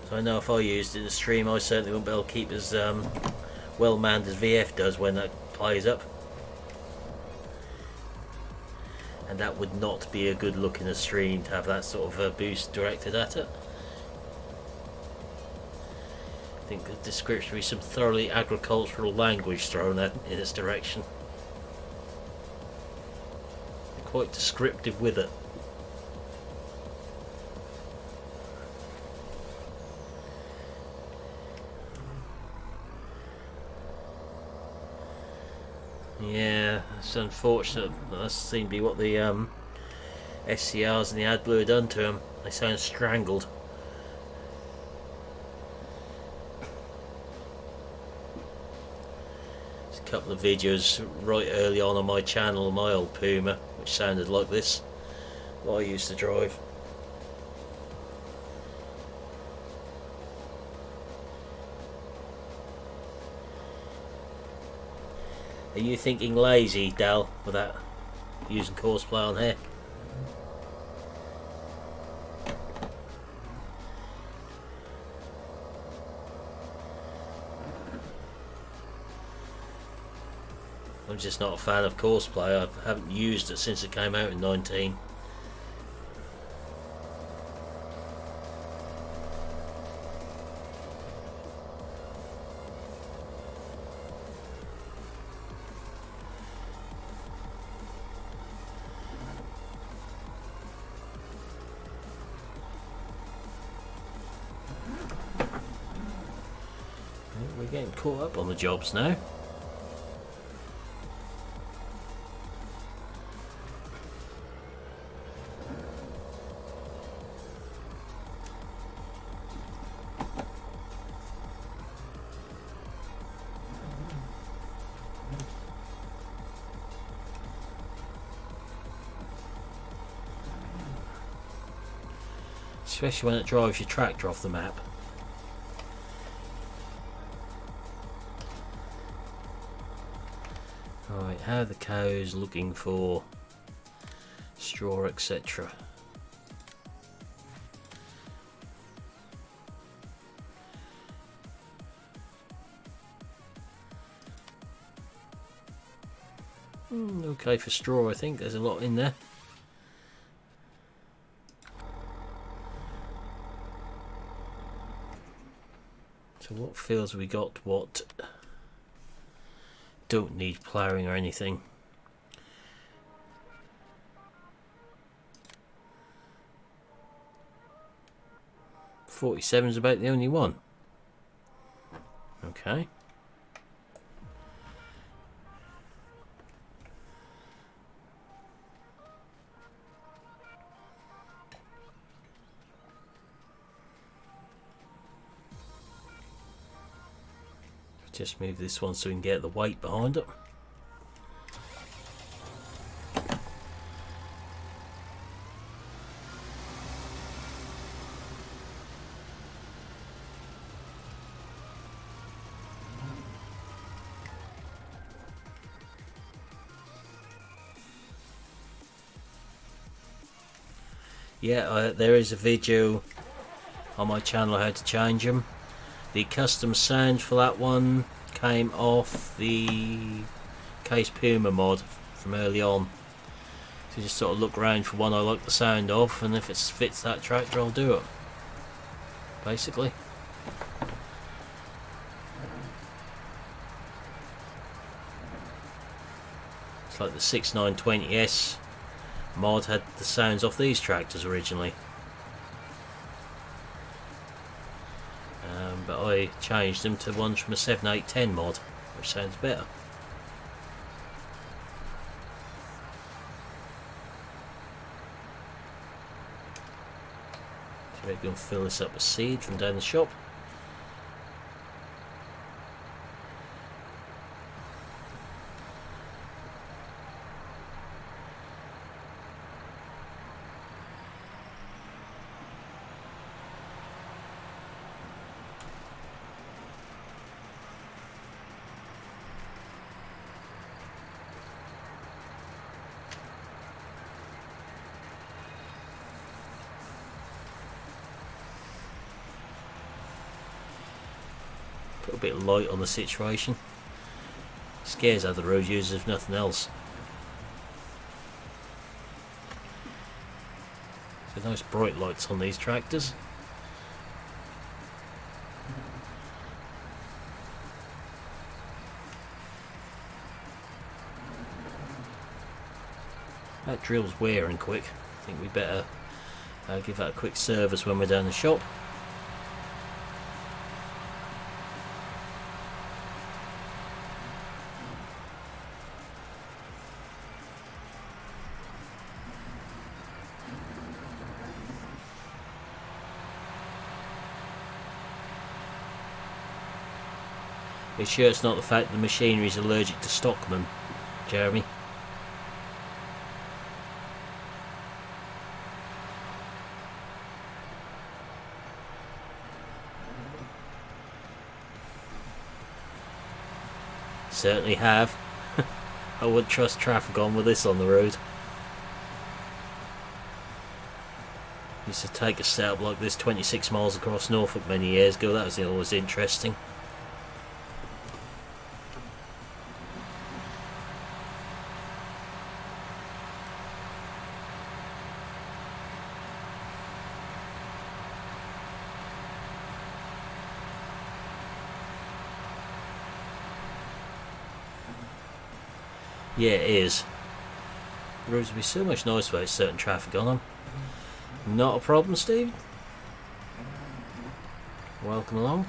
So I know if I used it in the stream, I certainly wouldn't be able to keep as well manned as VF does when that plays up. And that would not be a good look in a stream to have that sort of boost directed at it. I think the description would be some thoroughly agricultural language thrown in its direction. Quite descriptive with it. Yeah, it's unfortunate. That seems to be what the SCRs and the AdBlue have done to them. They sound strangled. There's a couple of videos right early on my channel, my old Puma, which sounded like this, what I used to drive. Are you thinking lazy, Dal, without using Courseplay on here? I'm just not a fan of Courseplay. I haven't used it since it came out in 19. We're getting caught up on the jobs now. Especially when it drives your tractor off the map. Right, how are the cows looking for straw, etc.? Okay for straw, I think. There's a lot in there. So what fields have we got what don't need ploughing or anything? 47 is about the only one. Okay. Just move this one so we can get the weight behind it. Yeah, there is a video on my channel how to change them. The custom sound for that one came off the Case Puma mod from early on. So just sort of look around for one I like the sound of, and if it fits that tractor I'll do it. Basically. It's like the 6920S mod had the sounds off these tractors originally. But I changed them to ones from a 7810 mod, which sounds better. So we're going to fill this up with seed from down the shop. Put a bit of light on the situation. Scares other road users if nothing else. So nice bright lights on these tractors. That drill's wearing quick. I think we better give that a quick service when we're down the shop. Are you sure it's not the fact the machinery is allergic to Stockman, Jeremy? Certainly have. I wouldn't trust traffic on with this on the road. Used to take a setup like this 26 miles across Norfolk many years ago. That was always interesting. Yeah, it is. The roads would be so much nicer without certain traffic on them. Not a problem, Steve. Welcome along.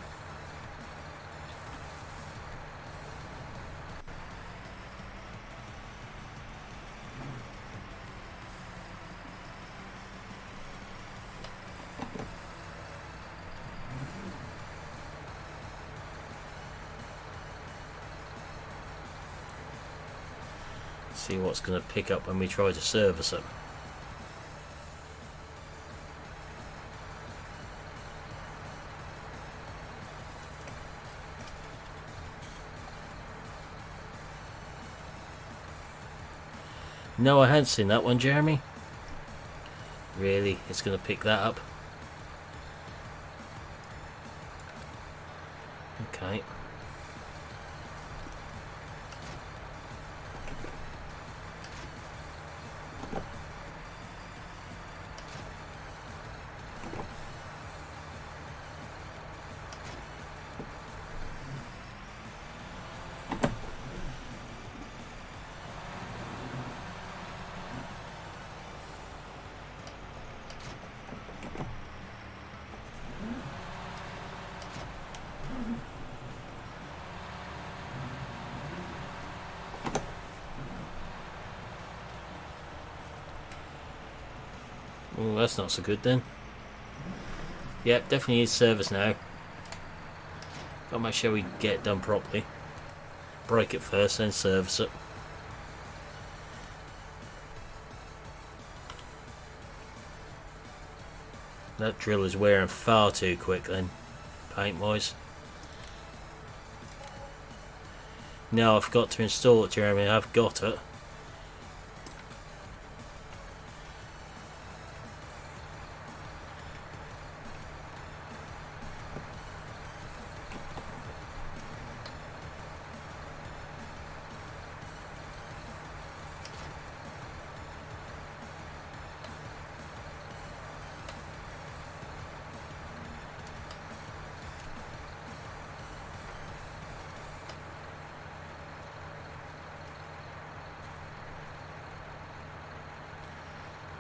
See what's going to pick up when we try to service it. No, I hadn't seen that one, Jeremy. Really, it's going to pick that up. Okay. Oh, that's not so good then. Yep, definitely needs service now. Gotta make sure we get it done properly. Break it first, then service it. That drill is wearing far too quick then, paint wise. Now I've got to install it, Jeremy. I've got it.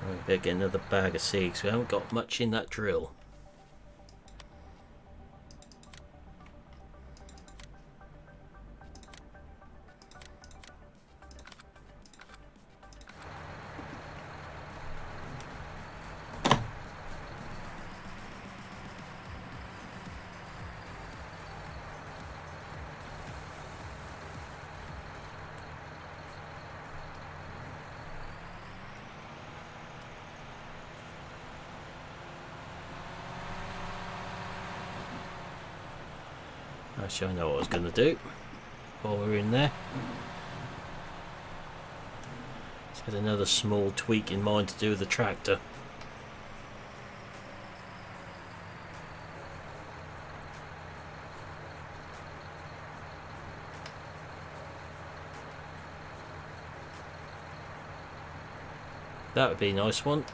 We better get another bag of seed because we haven't got much in that drill. Actually, I know what I was going to do while we were in there. Just had another small tweak in mind to do with the tractor. That would be a nice one.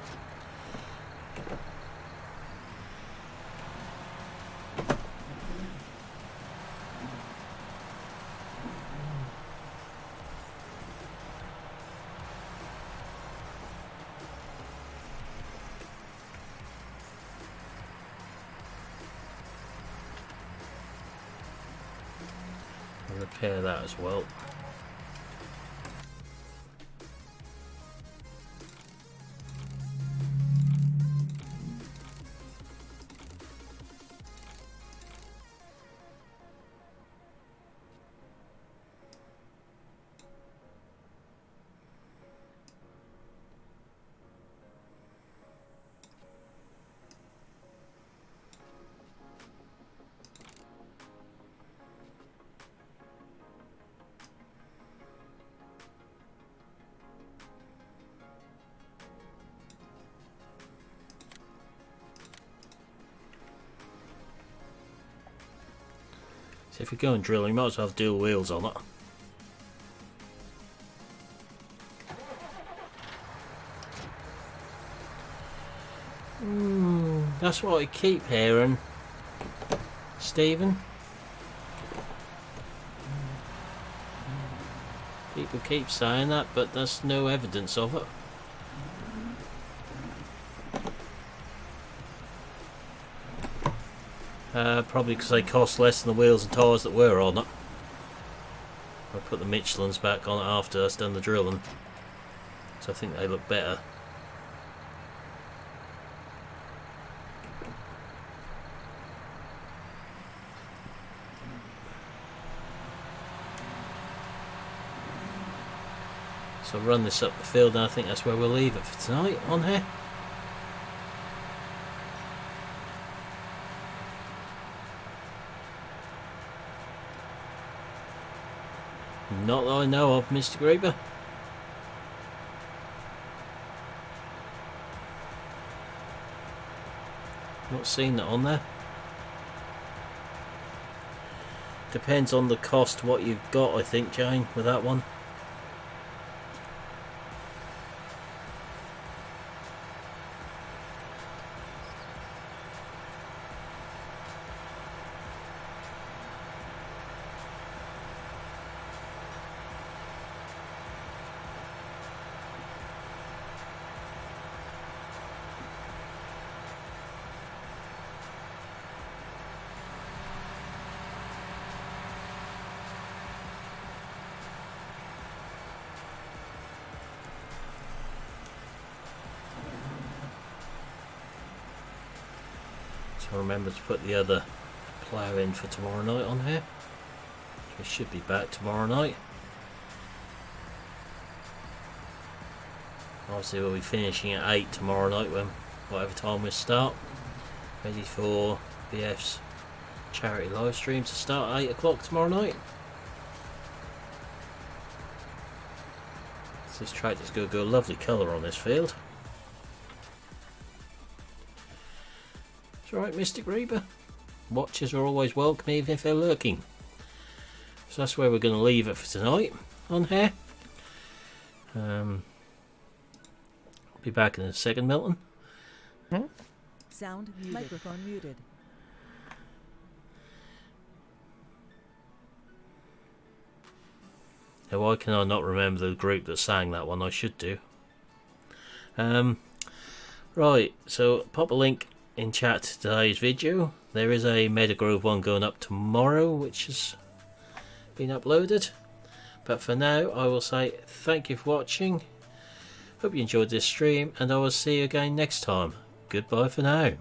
Repair that as well. So if we go and drill, you might as well have dual wheels on it. That's what I keep hearing, Stephen. People keep saying that, but there's no evidence of it. Probably because they cost less than the wheels and tyres that were on it. I put the Michelins back on it after I've done the drilling, so I think they look better. So I'll run this up the field, and I think that's where we'll leave it for tonight on here. Not that I know of, Mr. Graber. Not seen that on there. Depends on the cost, what you've got, I think, Jane, with that one. So remember to put the other plough in for tomorrow night on here. We should be back tomorrow night. Obviously we'll be finishing at 8 tomorrow night, when whatever time we start, ready for BF's charity live stream to start at 8 o'clock tomorrow night. So this tractor's going to go a lovely colour on this field. It's alright, Mystic Reaper. Watchers are always welcome, even if they're lurking. So that's where we're going to leave it for tonight on here. Be back in a second, Milton. Sound muted. Microphone muted. Now, why can I not remember the group that sang that one? I should do. Right, so pop a link in chat to today's video. There is a Meadow Grove one going up tomorrow, which has been uploaded. But for now, I will say thank you for watching. Hope you enjoyed this stream, and I will see you again next time. Goodbye for now.